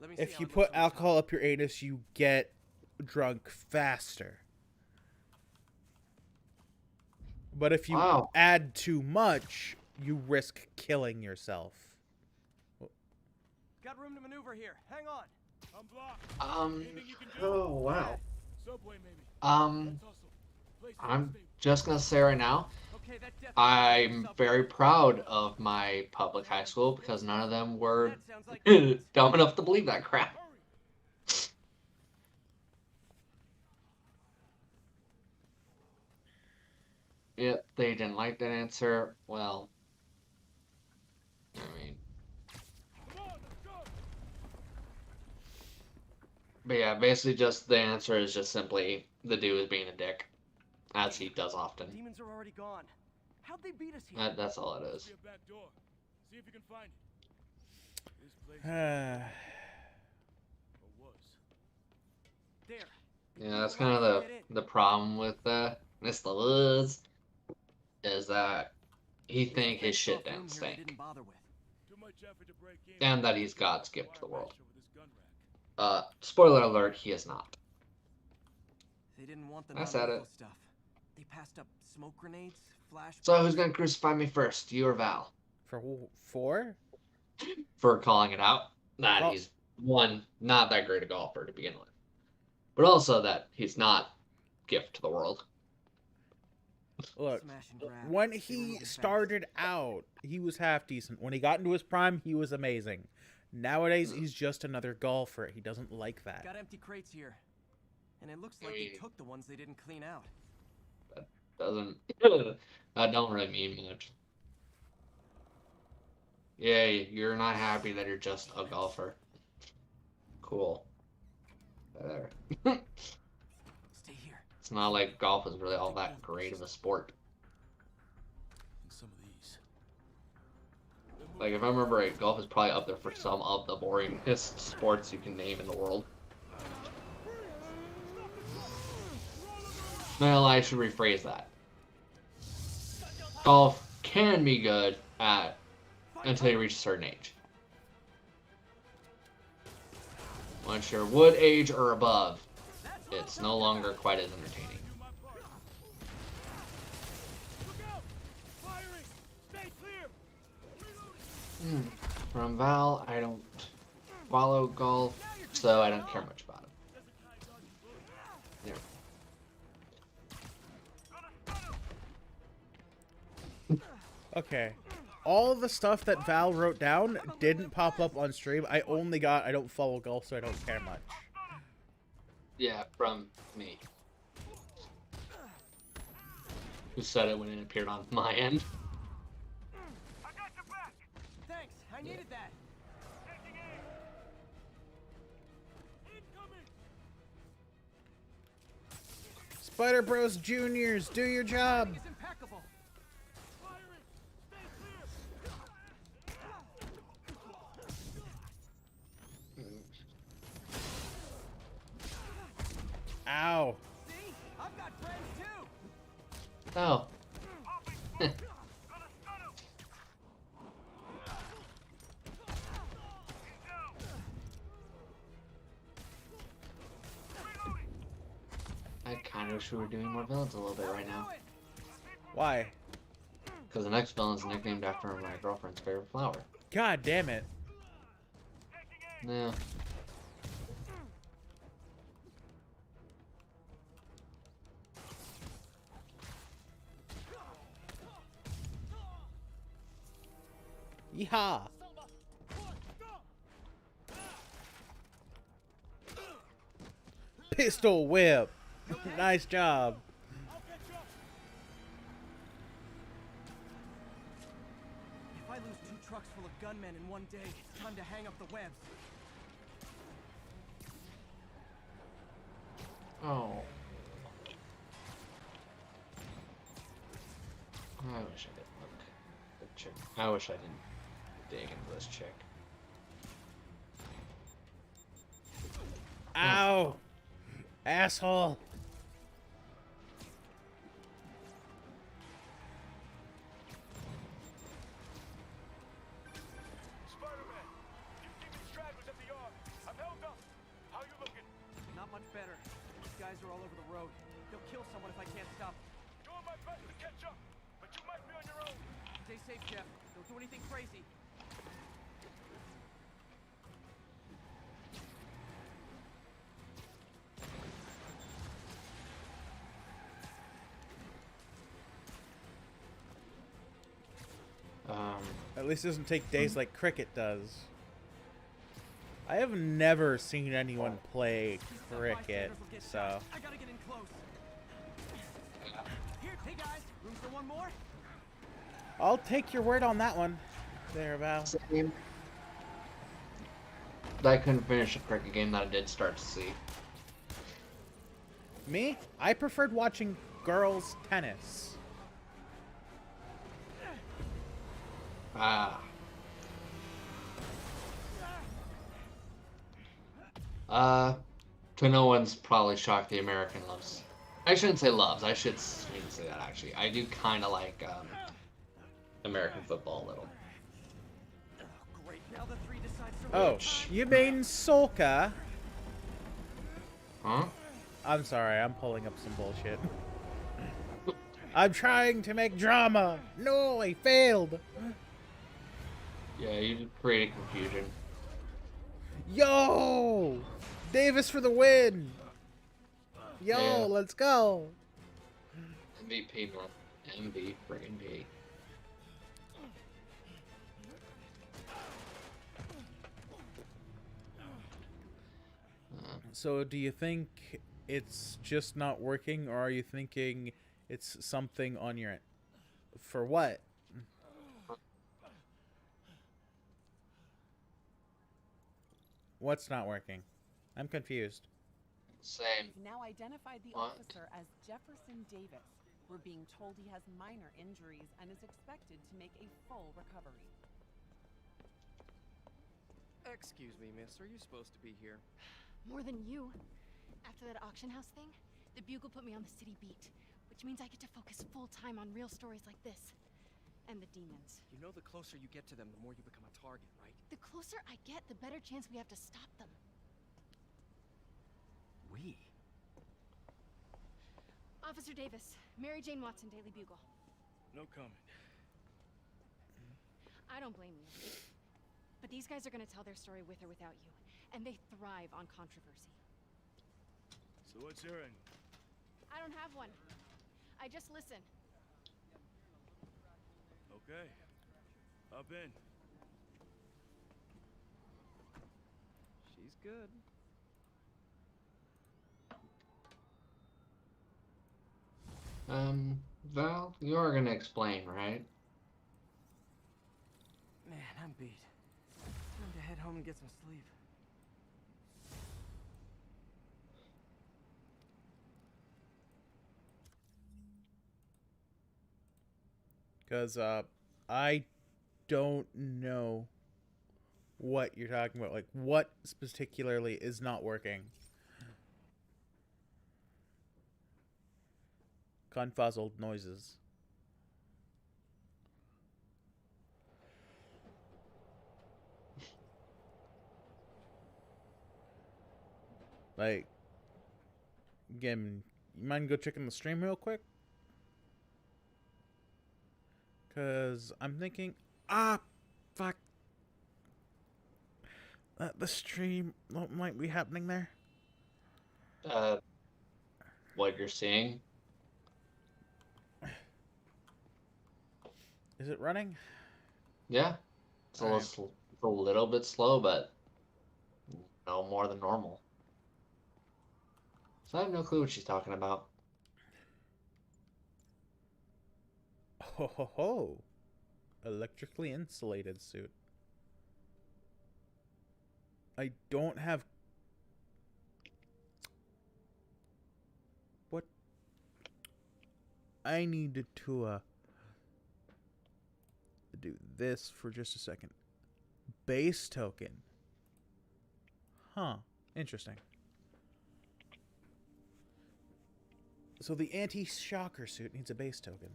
Let me see if how you it put looks on top. alcohol up your anus, you get drunk faster. But if you Wow. add too much, you risk killing yourself. Got room to maneuver here. Hang on. I'm blocked. Anything you can do? Oh, wow. Subway, maybe. Um, Let's hustle. Place I'm unstable. just gonna say right now, Okay, that definitely I'm sounds very subway. proud of my public high school because none of them were That sounds like business. dumb enough to believe that crap. Hurry. Yep, they didn't like that answer. Well, I mean, but yeah, basically just the answer is just simply the dude is being a dick, as he does often. Demons are already gone. How'd they beat us here? That's all it is. Be a back door. See if you can find it. This place Ah. or was. There. Yeah, that's kind of the problem with Mr. Woods, is that he think his shit don't stink, Didn't bother with. Too much effort to break in. and that he's God's gift to the world. Over this gun rack. Spoiler alert, he is not. They didn't want the I said non-lethal it. stuff. They passed up smoke grenades, flash. So who's gonna crucify me first, you or Val? For For calling it out that he's one, not that great a golfer to begin with, but also that he's not gift to the world. Look, Smash and grab. when They were he moving fast. started out, he was half decent. When he got into his prime, he was amazing. Nowadays, he's just another golfer. He doesn't like that. Got empty crates here, and it looks I like mean- they took the ones they didn't clean out. Doesn't that don't really mean much. Yay, you're not happy that you're just a golfer. Cool. There. Stay here. It's not like golf is really all that great of a sport. And some of these. Like, if I remember right, golf is probably up there for some of the boringest sports you can name in the world. Well, I should rephrase that. Golf can be good at until you reach a certain age. Once you're wood age or above, it's no longer quite as entertaining. Do my part. Look out! Firing! Stay clear! From Val, I don't follow golf, so I don't care much about it. There. Okay. All the stuff that Val wrote down didn't pop up on stream. I only got, I don't follow golf, so I don't care much. Yeah, from me. Who said it when it appeared on my end? I got your back! Thanks. I needed that. Taking aim! Incoming! Spider Bros Juniors, do your job. It's impeccable. Firing! Stay clear! Ow. See? I've got friends too. Oh. Gonna stun him! He's down! Reloading! I kind of wish we were doing more villains a little bit right now. Why? Because the next villain is nicknamed after my girlfriend's favorite flower. God damn it. Taking aim! Yeah. Yeehaw. Pistol whip. Nice job. I'll get you up! If I lose 2 trucks full of gunmen in one day, it's time to hang up the webs. Oh. I wish I didn't look. The chick. I wish I didn't dig into this chick. Ow. Asshole. Spider-Man! You keep these stragglers at the yard. I've held up. How you looking? Not much better. These guys are all over the road. They'll kill someone if I can't stop them. Doing my best to catch up, but you might be on your own. Stay safe, Jeff. Don't do anything crazy. At least it doesn't take days like Cricket does. I have never seen anyone play Cricket, so... I gotta get in close. Here. Hey guys, room for one more? I'll take your word on that one. There, Val. Same. I couldn't finish a cricket game that I did start to see. Me? I preferred watching girls' tennis. Ah. To no one's probably shocked, the American loves. I shouldn't say loves. I shouldn't say that, actually. I do kind of like American football a little. Great, now the three decides to Oh, Which- you mean Solka? Huh? I'm sorry, I'm pulling up some bullshit. I'm trying to make drama. No, I failed. Yeah, you did create confusion. Yo! Davis for the win! Yo, Yeah. let's go! MVP, man. MV, friggin' B. So, do you think it's just not working, or are you thinking it's something on your end? For what? What's not working? I'm confused. Same. We've now identified the What? officer as Jefferson Davis. We're being told he has minor injuries and is expected to make a full recovery. Excuse me, miss. Are you supposed to be here? More than you. After that auction house thing, the Bugle put me on the city beat, which means I get to focus full time on real stories like this. And the demons. You know the closer you get to them, the more you become a target, right? The closer I get, the better chance we have to stop them. We? Officer Davis, Mary Jane Watson, Daily Bugle. No comment. I don't blame you. But these guys are gonna tell their story with or without you, and they thrive on controversy. So what's your end? I don't have one. I just listen. Okay. Hop in. She's good. Val, you're gonna explain, right? Man, I'm beat. Time to head home and get some sleep. Because, I don't know what you're talking about. Like, what particularly is not working? Confuzzled noises. Like, again, you mind go checking the stream real quick? Because I'm thinking, fuck. The stream, what might be happening there? What you're seeing? Is it running? Yeah. It's a little, Alright. it's a little bit slow, but no more than normal. So I have no clue what she's talking about. Ho ho ho. Electrically insulated suit. I don't have... What? I needed to, do this for just a second. Base token. Huh. Interesting. So the anti-shocker suit needs a base token.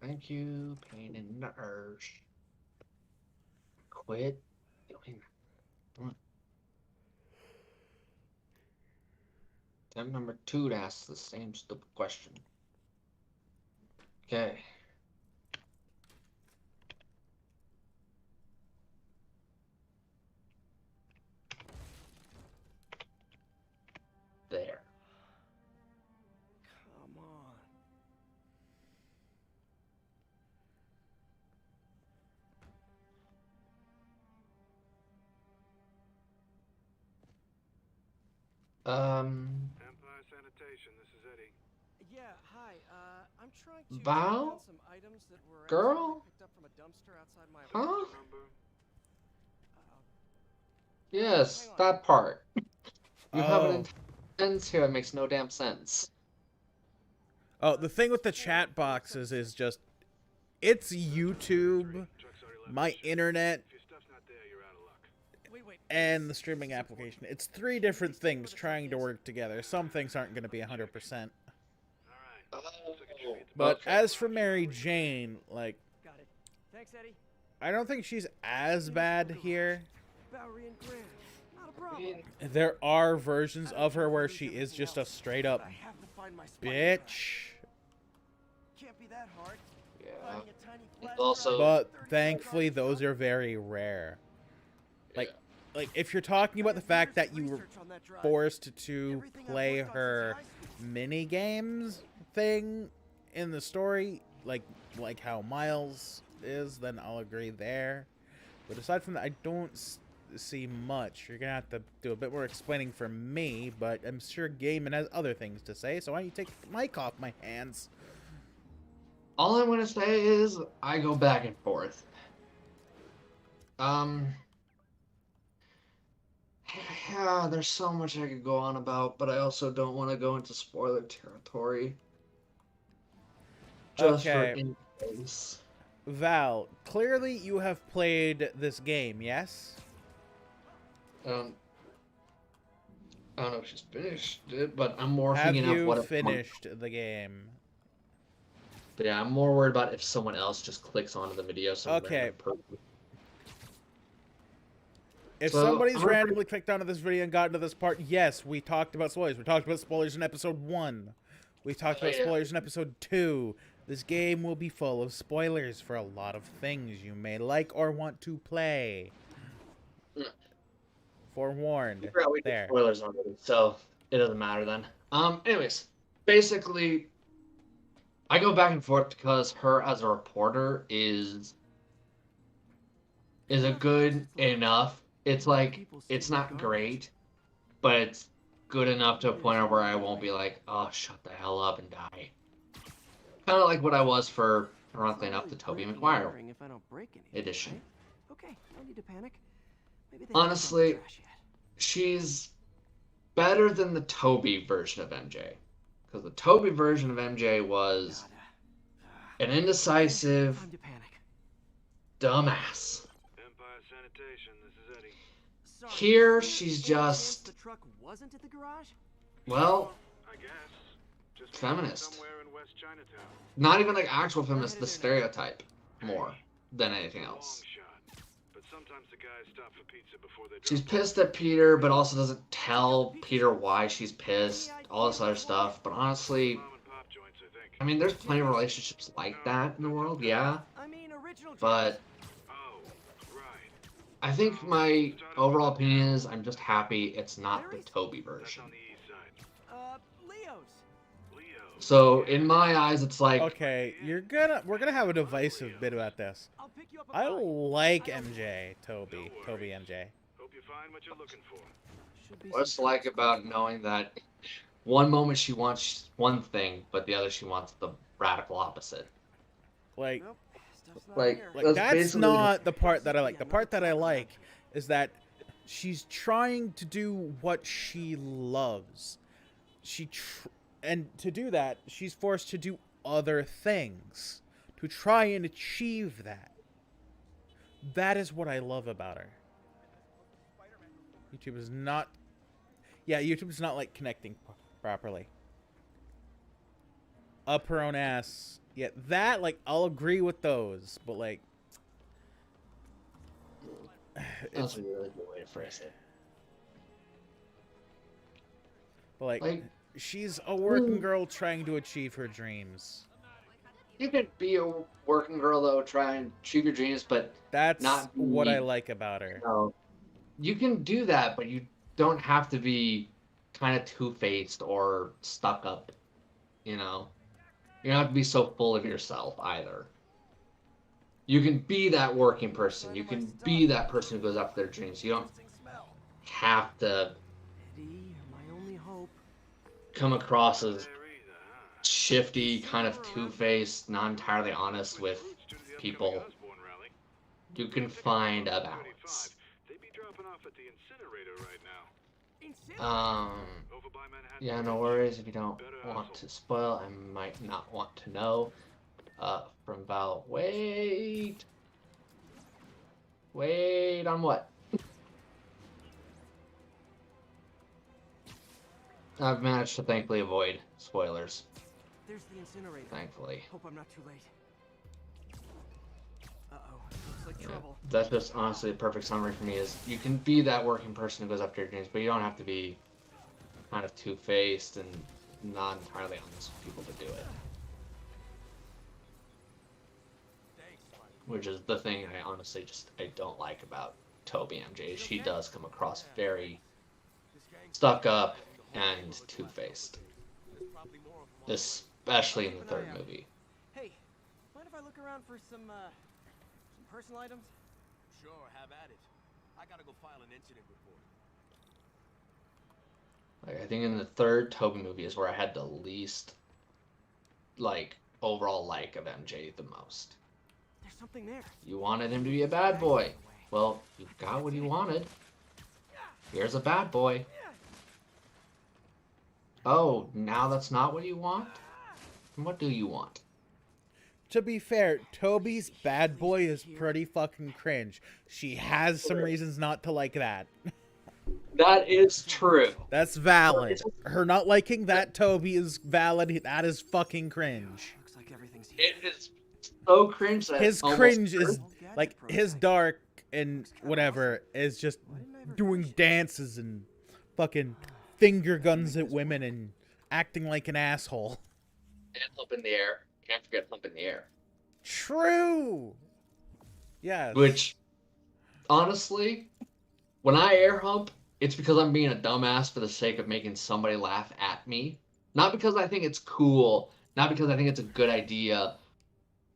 Thank you, pain in the urge. Quit doing that. Come on. Attempt number 2 to ask the same stupid question. Okay. There. Come on. Empire Sanitation, this is Eddie. Yeah, hi. I'm trying to Val? track down some items that were Girl? accidentally picked up from a dumpster outside my Huh? Number. Yes, hang on. that part. You have Oh. an sentence here that makes no damn sense. Oh, the thing with the chat boxes is just, it's YouTube, my internet, If your stuff's not there, you're out of luck. Wait. and the streaming application. It's 3 different things trying to work together. Some things aren't going to be 100%. All right. Oh, But okay. as for Mary Jane, like, Got it. Thanks, Eddie. I don't think she's as bad here. Bowery and Graham. Not a problem. There are versions of her where she is just a straight up I have to find my spider bitch. Can't be that hard. Yeah. Finding a tiny flash Also- drive But with 30 thankfully, those are very rare. Like if you're talking about the fact that you were forced to play her mini games thing in the story, like how Miles is, then I'll agree there. But aside from that, I don't see much. You're gonna have to do a bit more explaining for me, but I'm sure Gaiman has other things to say, so why don't you take the mic off my hands? All I'm gonna say is I go back and forth. Yeah, there's so much I could go on about, but I also don't want to go into spoiler territory. Just Okay. for in case. Val, clearly you have played this game, yes? I don't know if she's finished it, but I'm more Have thinking of you what if finished the game? But yeah, I'm more worried about if someone else just clicks onto the video. Okay. If So, somebody's I'm gonna- randomly clicked onto this video and gotten to this part, yes, we talked about spoilers. We talked about spoilers in episode 1. We talked about Yeah. spoilers in episode 2. This game will be full of spoilers for a lot of things you may like or want to play. Forewarned. We did There. spoilers already, so it doesn't matter then. Anyways, basically, I go back and forth because her as a reporter is a good enough. It's like it's not great, but it's good enough to a point where I won't be like, oh, shut the hell up and die. Kind of like what I was for ramping up the Tobey Maguire If I don't break anything, edition. right? Okay, no need to panic. Maybe they Honestly, haven't found the trash yet. she's better than the Toby version of MJ. Because the Toby version of MJ was an indecisive Time to panic. dumbass. Empire Sanitation, this is Eddie. Sorry, Here, is there she's any chance just, the truck wasn't at the garage? well, I guess. Just feminist. somewhere in West Chinatown. Not even like actual feminist, the stereotype more than anything Long else. shot. But sometimes the guys stop for pizza before they She's drop pissed at Peter, but also doesn't tell Peter why she's pissed, all this other stuff. But honestly, mom and pop joints, I think. I mean, there's plenty of relationships like that in the world, yeah. I mean, original But Oh, right. I think my overall opinion is I'm just happy it's not the Toby That's version. on the east side. Leo's. Leo. So in my eyes, it's like, Okay, we're gonna have a divisive bit about this. I'll pick you up. I like MJ, Toby MJ. Hope you find what you're looking for. what's like about knowing that one moment she wants one thing, but the other she wants the radical opposite. Like, Nope, stuff's not Like, here. that's basically- not the part that I like. The part that I like is that she's trying to do what she loves. And to do that, she's forced to do other things to try and achieve that. That is what I love about her. YouTube is not... Yeah, YouTube is not, like, connecting properly. Up her own ass. Yeah, that, like, I'll agree with those, but, like... That's a really good way to phrase it. Like, she's a working girl trying to achieve her dreams. You could be a working girl though, try and achieve your dreams, but That's not what be- I like about her. no, you can do that, but you don't have to be kind of two-faced or stuck up. You know, you don't have to be so full of yourself either. You can be that working person. You can be that person who goes after their dreams. You don't have to Eddie, you're my only come across as shifty, kind of two-faced, not entirely honest with people, you can find a balance. Yeah, no worries if you don't want to spoil. I might not want to know. From Val, wait on what? I've managed to thankfully avoid spoilers. There's the incinerator. Thankfully. Hope I'm not too late. Uh-oh. Looks like trouble. That's just honestly a perfect summary for me is you can be that working person who goes after your dreams, but you don't have to be kind of two-faced and not entirely honest with people to do it. Which is the thing I honestly I don't like about Toby MJ. She does come across very stuck up and two-faced. Especially in the third movie. Hey, mind if I look around for some personal items? Sure, have at it. I gotta go file an incident report. Like, I think in the third Toby movie is where I had the least, like, overall like of MJ the most. There's something there. You wanted him to be a bad boy. Well, you got what you wanted. Here's a bad boy. Oh, now that's not what you want? What do you want? To be fair, Toby's bad boy is pretty fucking cringe. She has some reasons not to like that. That is true. That's valid. Her not liking that Toby is valid. That is fucking cringe. Looks like everything's here. It is so cringe that His cringe is like his dark and whatever is just doing dances and fucking finger guns at women and acting like an asshole. And hump in the air. Can't forget hump in the air. True. Yes. Which, honestly, when I air hump, it's because I'm being a dumbass for the sake of making somebody laugh at me. Not because I think it's cool. Not because I think it's a good idea.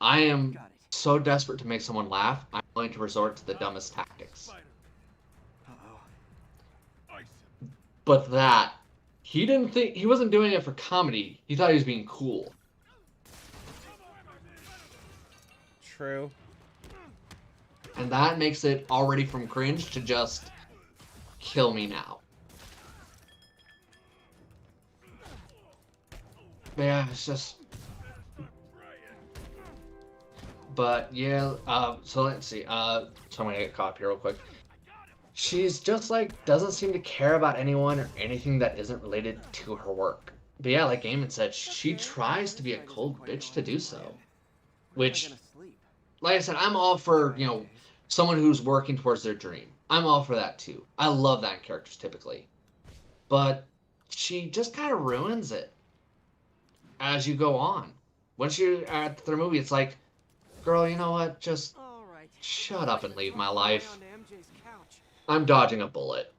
I am so desperate to make someone laugh, I'm willing to resort to the dumbest tactics. But that, he wasn't doing it for comedy. He thought he was being cool. True. And that makes it already from cringe to just kill me now. But yeah, it's just... But yeah, so let's see. So I'm gonna get caught up here real quick. She's just like, doesn't seem to care about anyone or anything that isn't related to her work. But yeah, like Eamon said, she tries to be a cold bitch to do so. Which, like I said, I'm all for, you know, someone who's working towards their dream. I'm all for that too. I love that in characters typically. But she just kind of ruins it as you go on. Once you're at the third movie, it's like, girl, you know what? Just shut up and leave my life. I'm dodging a bullet.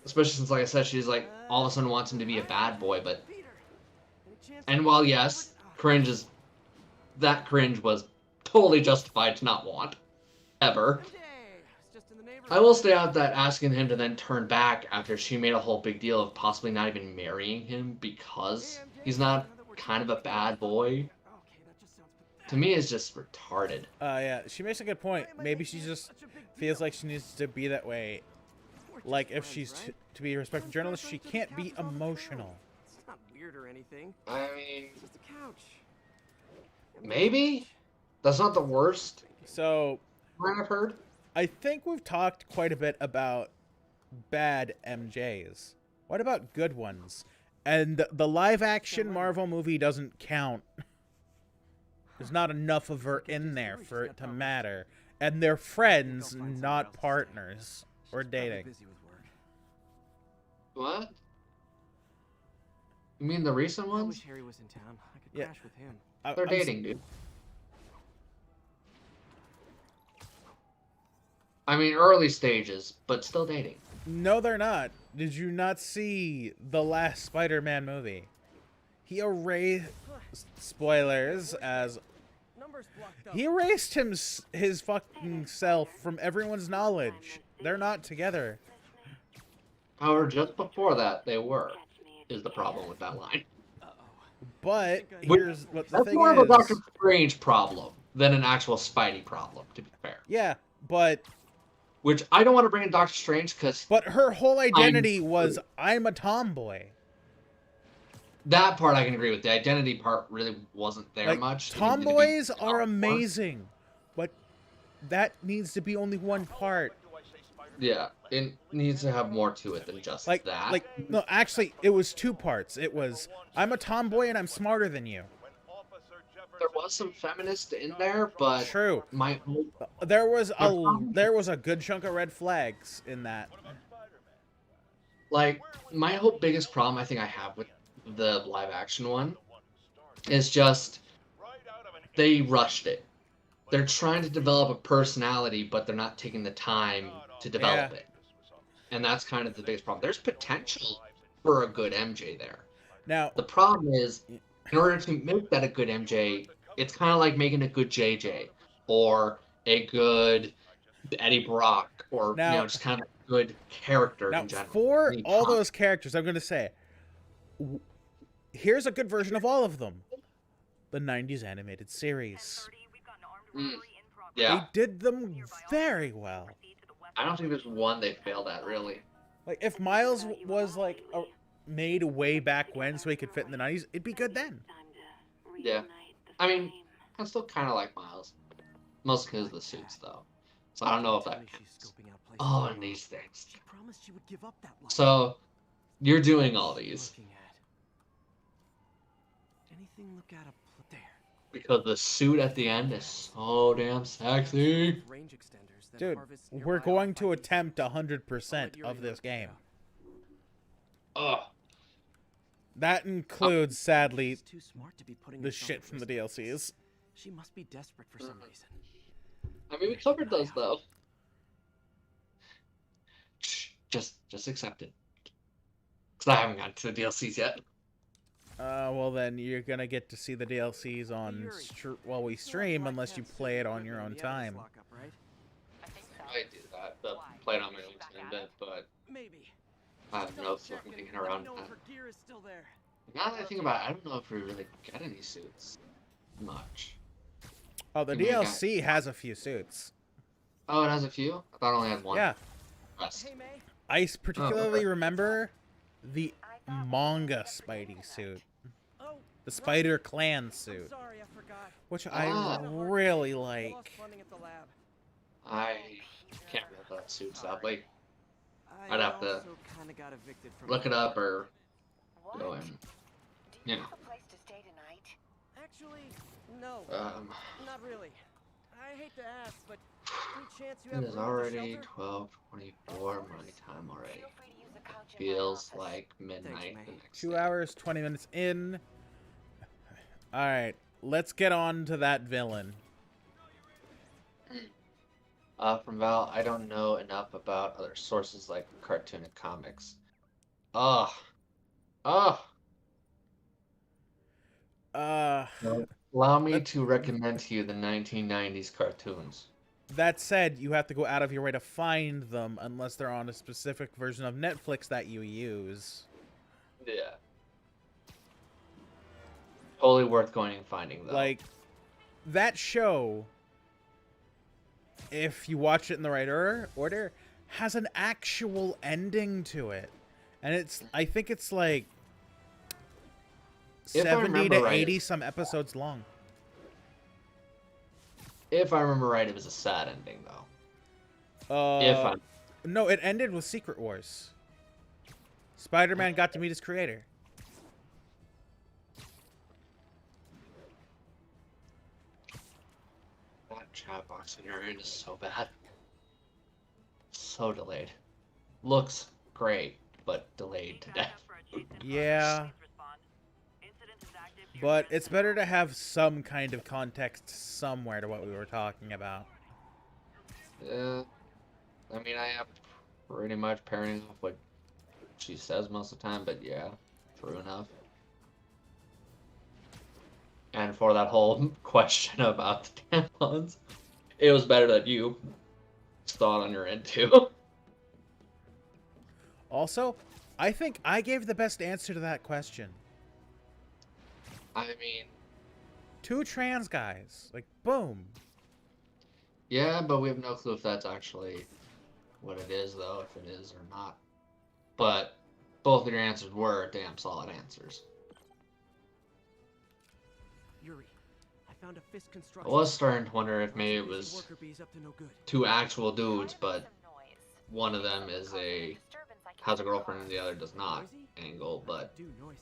Especially since, like I said, she's like, all of a sudden wants him to be a bad boy, but... And while, yes, that cringe was totally justified to not want. Ever. I will stay out that asking him to then turn back after she made a whole big deal of possibly not even marrying him because he's not kind of a bad boy. To me, it's just retarded. Yeah, she makes a good point. Maybe she just feels like she needs to be that way. Like, if she's to be a respected journalist, she can't be emotional. It's not weird or anything. I mean... It's just a couch. Maybe? That's not the worst. So... I've heard. I think we've talked quite a bit about bad MJs. What about good ones? And the live-action Marvel movie doesn't count. There's not enough of her in there for it to matter. And they're friends, not partners. Or dating. What? You mean the recent ones? I wish Harry was in town. I could crash with him. They're dating, dude. I mean, early stages, but still dating. No, they're not. Did you not see the last Spider-Man movie? He erased... Spoilers, as... He erased his fucking self from everyone's knowledge. They're not together. However, just before that, they were. is the problem with that line. But here's what the That's thing more of a Doctor is. Strange problem than an actual Spidey problem, to be fair. Yeah, but Which I don't want to bring in Doctor Strange because but her whole identity was I'm a tomboy. that part I can agree with. The identity part really wasn't there Like, much. tomboys are amazing, but that needs to be only one part. Yeah, it needs to have more to it than just that. No, actually, it was two parts. It was I'm a tomboy and I'm smarter than you. There was some feminist in there, but true. There was a good chunk of red flags in that. Like, my whole biggest problem I think I have with the live action one is just they rushed it. They're trying to develop a personality, but they're not taking the time to develop it. And that's kind of the biggest problem. There's potential for a good MJ there. Now, the problem is, in order to make that a good MJ, it's kind of like making a good JJ or a good Eddie Brock or just kind of a good character in general. For all those characters, I'm going to say, here's a good version of all of them. The 90s animated series. Yeah. They did them very well. I don't think there's one they failed at, really. Like, if Miles was, like, made way back when so he could fit in the 90s, it'd be good then. Yeah. I mean, I still kind of like Miles. Mostly because of the suits, though. So I don't know if that counts. Oh, and these things. So, you're doing all these. Because the suit at the end is so damn sexy. Dude, we're going to attempt 100% of this game. Ugh. That includes, sadly, the shit from the DLCs. She must be desperate for some reason. I mean, we covered those, though. Just accept it. Because I haven't gotten to the DLCs yet. Well then you're gonna get to see the DLCs on while we stream, unless you play it on your own time. I do that, but play it on my own time a bit, but I don't know if I'm thinking around that. Now that I think about it, I don't know if we really get any suits. Much. Oh, the DLC has a few suits. Oh, it has a few? I thought it only had one. Yeah. I particularly remember the manga Spidey suit. The Spider Clan suit. Which I really like. I can't remember that suit, sadly. I'd have to look it up or go in. You know. Actually, no. Not really. I hate to ask, but any chance you have it is already 12:24 my time already. Feels like midnight the next 2 day. hours, 20 minutes in. Alright, let's get on to that villain. From Val, I don't know enough about other sources like cartoon and comics. Allow me to recommend to you the 1990s cartoons. That said, you have to go out of your way to find them unless they're on a specific version of Netflix that you use. Yeah. Totally worth going and finding, though. Like, that show, if you watch it in the right order, has an actual ending to it. And I think it's like 70 to 80 some episodes long. If I remember right, it was a sad ending, though. No, it ended with Secret Wars. Spider-Man got to meet his creator. That chat box in your end is so bad. So delayed. Looks great, but delayed to death. Yeah. But it's better to have some kind of context somewhere to what we were talking about. Yeah. I mean, I am pretty much parroting off what she says most of the time, but yeah, true enough. And for that whole question about the tampons, it was better that you saw it on your end, too. Also, I think I gave the best answer to that question. I mean, 2 trans guys. Like, boom. yeah, but we have no clue if that's actually what it is, though, if it is or not. But both of your answers were damn solid answers. Yuri, I found a fist I construction. was starting to wonder if maybe it was Worker bees up to no good. 2 actual dudes, but one of them is has a girlfriend and the other does not angle, but Do noisy.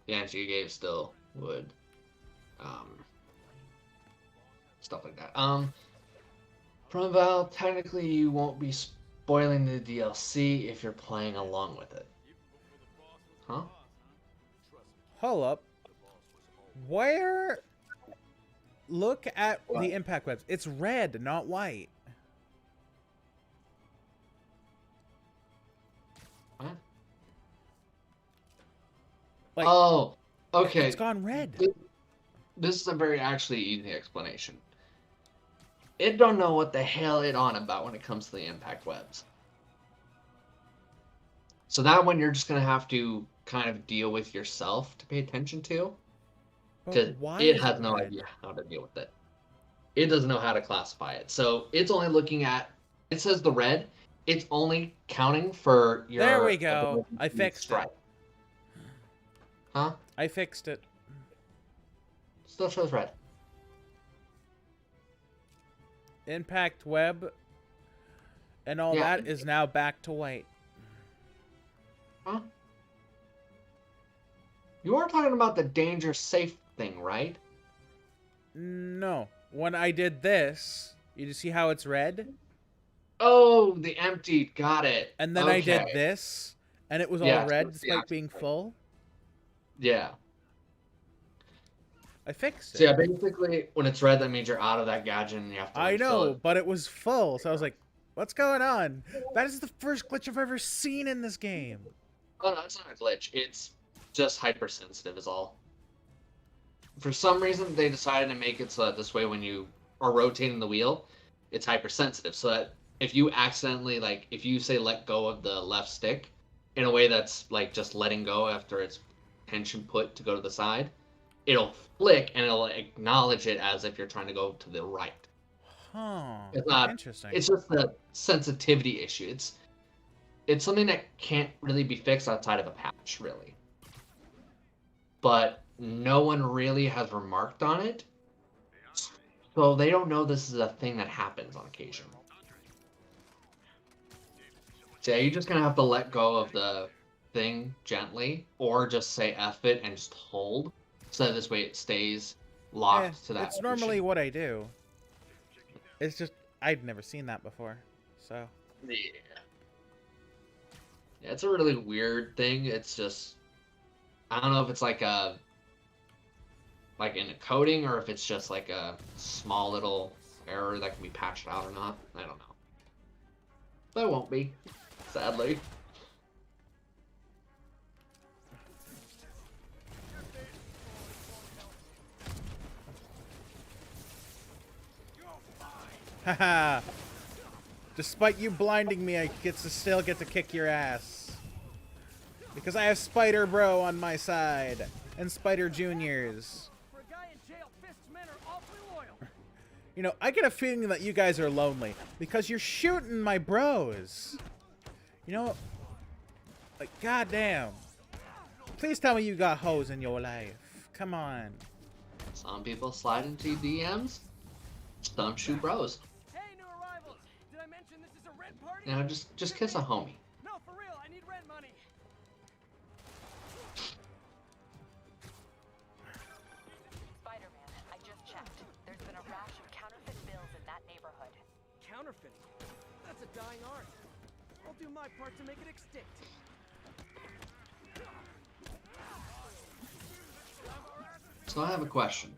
the answer you gave still would, stuff like that. From Val, technically you won't be spoiling the DLC if you're playing along with it. Huh? Hold up. Where? Look at the impact webs. It's red, not white. What? Like, oh, okay. It's gone red. This is a very actually easy explanation. It don't know what the hell it on about when it comes to the impact webs. So that one you're just gonna have to kind of deal with yourself to pay attention to. Because it has no idea how to deal with it. It doesn't know how to classify it. So it's only looking at, it says the red, it's only counting for your... There we go. I fixed it. Huh? I fixed it. Still shows red. Impact web and all that is now back to white. Huh? You are talking about the danger safe thing, right? No. When I did this, you see how it's red? Oh, the empty. Got it. And then I did this, and it was all red despite being full. Yeah. I fixed it. So yeah, basically, when it's red, that means you're out of that gadget and you have to I refill know, it. but it was full, so I was like, what's going on? That is the first glitch I've ever seen in this game. Oh no, it's not a glitch. It's just hypersensitive is all. For some reason, they decided to make it so that this way when you are rotating the wheel, it's hypersensitive. So that if you accidentally, like, if you say let go of the left stick in a way that's like just letting go after it's tension put to go to the side, it'll flick and it'll acknowledge it as if you're trying to go to the right. Huh. It's not Interesting. It's just a sensitivity issue. It's something that can't really be fixed outside of a patch, really. But no one really has remarked on it, so they don't know this is a thing that happens on occasion. So yeah, you're just gonna have to let go of the thing gently, or just say F it and just hold, so this way it stays locked to that It's normally what I do. It's just, I'd never seen that before, so. Yeah. Yeah, it's a really weird thing. It's just, I don't know if it's like a, like in a coding, or if it's just like a small little error that can be patched out or not. I don't know. But it won't be, sadly. Haha. Despite you blinding me, I still get to kick your ass. Because I have Spider Bro on my side. And Spider Juniors. For a guy in jail, Fisk's men are awfully loyal. You know, I get a feeling that you guys are lonely. Because you're shooting my bros. You know, like, goddamn. Please tell me you got hoes in your life. Come on. Some people slide into DMs. Some shoot bros. Hey, new arrivals! Did I mention this is a rent party? You know, just kiss a homie. No, for real, I need rent money. Spider-Man, I just checked. There's been a rash of counterfeit bills in that neighborhood. Counterfeiting? That's a dying art. I'll do my part to make it extinct. So I have a question.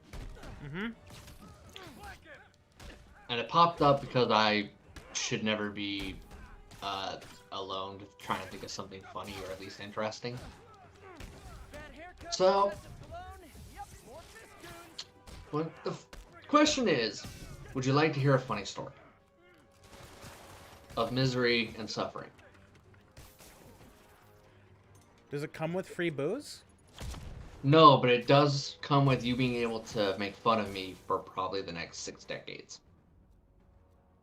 Mm-hmm. And it popped up because I should never be alone trying to think of something funny or at least interesting. So, what the question is, would you like to hear a funny story of misery and suffering? Does it come with free booze? No, but it does come with you being able to make fun of me for probably the next 6 decades.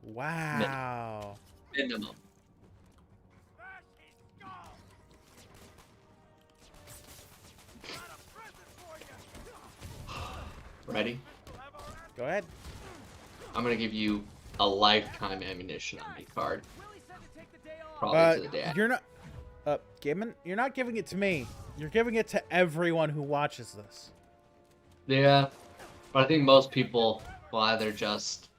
Wow. Minimum. Ready? Go ahead. I'm gonna give you a lifetime ammunition on me card. Probably to the day. You're not. Gaiman, you're not giving it to me. You're giving it to everyone who watches this. Yeah, but I think most people will either just,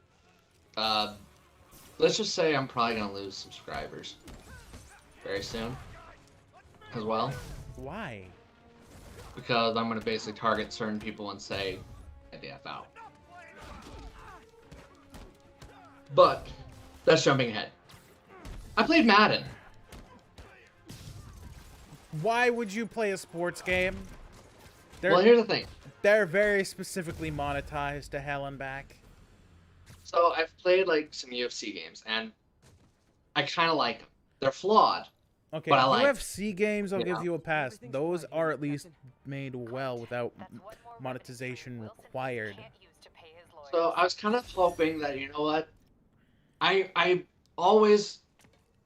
let's just say I'm probably gonna lose subscribers very soon, as well. Why? Because I'm gonna basically target certain people and say, "Get the F out." But that's jumping ahead. I played Madden. Why would you play a sports game? Well, here's the thing. They're very specifically monetized to hell and back. So I've played like some UFC games, and I kind of like them. They're flawed, Okay, but I like UFC games, I'll give you a pass. Everything's Those fine are here, at least Captain. made well without monetization required. So I was kind of hoping that, you know what, I always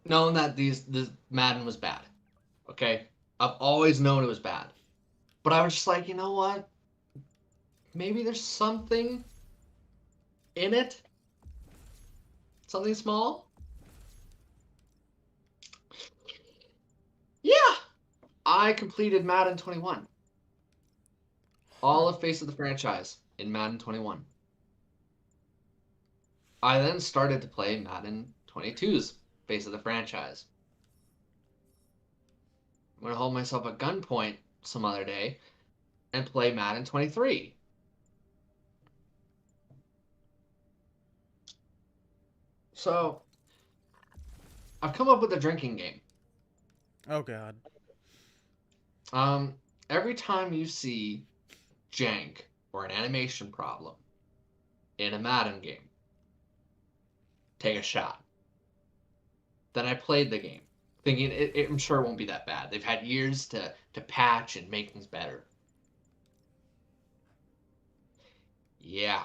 known that this Madden was bad. Okay, I've always known it was bad, but I was just like, you know what, maybe there's something in it, something small. Yeah, I completed Madden 21. All of Face of the franchise in Madden 21. I then started to play Madden 22's Face of the franchise. I'm going to hold myself at gunpoint some other day and play Madden 23. So, I've come up with a drinking game. Oh god. Every time you see jank or an animation problem in a Madden game, take a shot. Then I played the game, thinking I'm sure it won't be that bad. They've had years to patch and make things better. Yeah.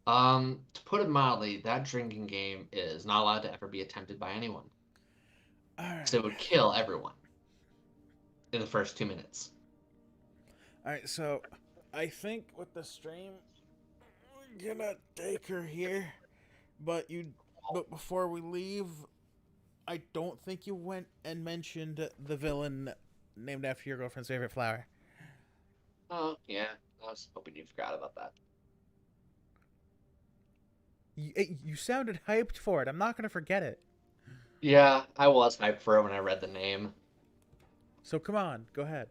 To put it mildly, that drinking game is not allowed to ever be attempted by anyone. Alright. So it would kill everyone in the first 2 minutes. Alright, so I think with the stream we're gonna take her here. But before we leave, I don't think you went and mentioned the villain named after your girlfriend's favorite flower. Oh, yeah. I was hoping you forgot about that. You sounded hyped for it. I'm not gonna forget it. Yeah, I was hyped for it when I read the name. So come on, go ahead.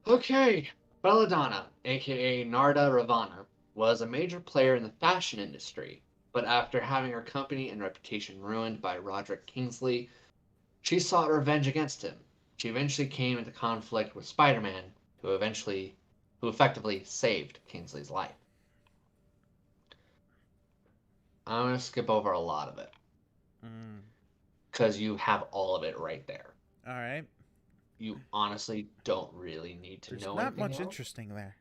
Okay. Belladonna, aka Narda Ravana, was a major player in the fashion industry, but after having her company and reputation ruined by Roderick Kingsley, she sought revenge against him. She eventually came into conflict with Spider-Man, who effectively saved Kingsley's life. I'm going to skip over a lot of it, because you have all of it right there. Alright. You honestly don't really need to There's know not anything much else. interesting there.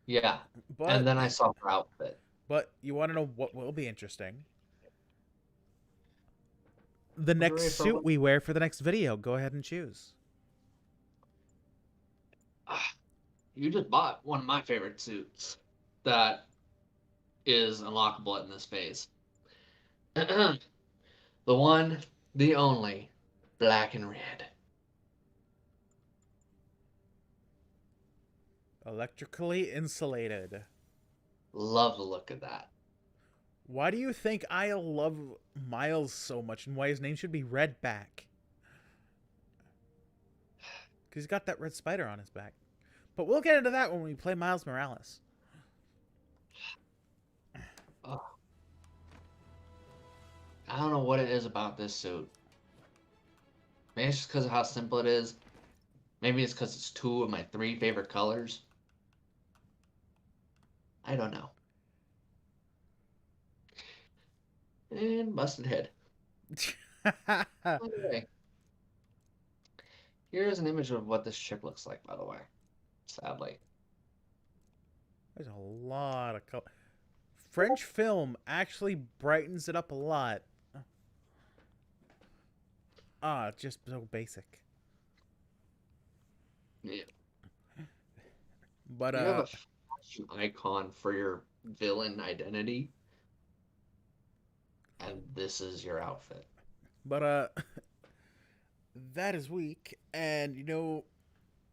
Yeah, But, and then I saw her outfit. But you want to know what will be interesting? The you next ready for suit what? we wear for the next video. Go ahead and choose. You just bought one of my favorite suits that is unlockable in this phase. The one, the only, black and red. Electrically insulated. Love the look of that. Why do you think I love Miles so much and why his name should be Redback? Because he's got that red spider on his back. But we'll get into that when we play Miles Morales. Oh. I don't know what it is about this suit. Maybe it's just because of how simple it is. Maybe it's because it's 2 of my 3 favorite colors. I don't know. And busted head. Anyway, here's an image of what this ship looks like, by the way. Sadly. There's a lot of color. French film actually brightens it up a lot. Ah, it's just so basic. Yeah. But You have a fashion icon for your villain identity, and this is your outfit. But that is weak, and you know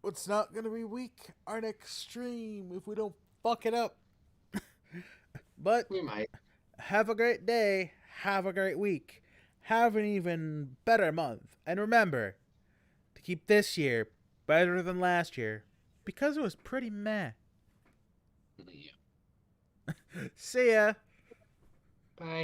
what's not gonna be weak? Our next stream if we don't fuck it up. But We might. have a great day, have a great week, have an even better month, and remember to keep this year better than last year because it was pretty meh. Yeah. See ya. Bye.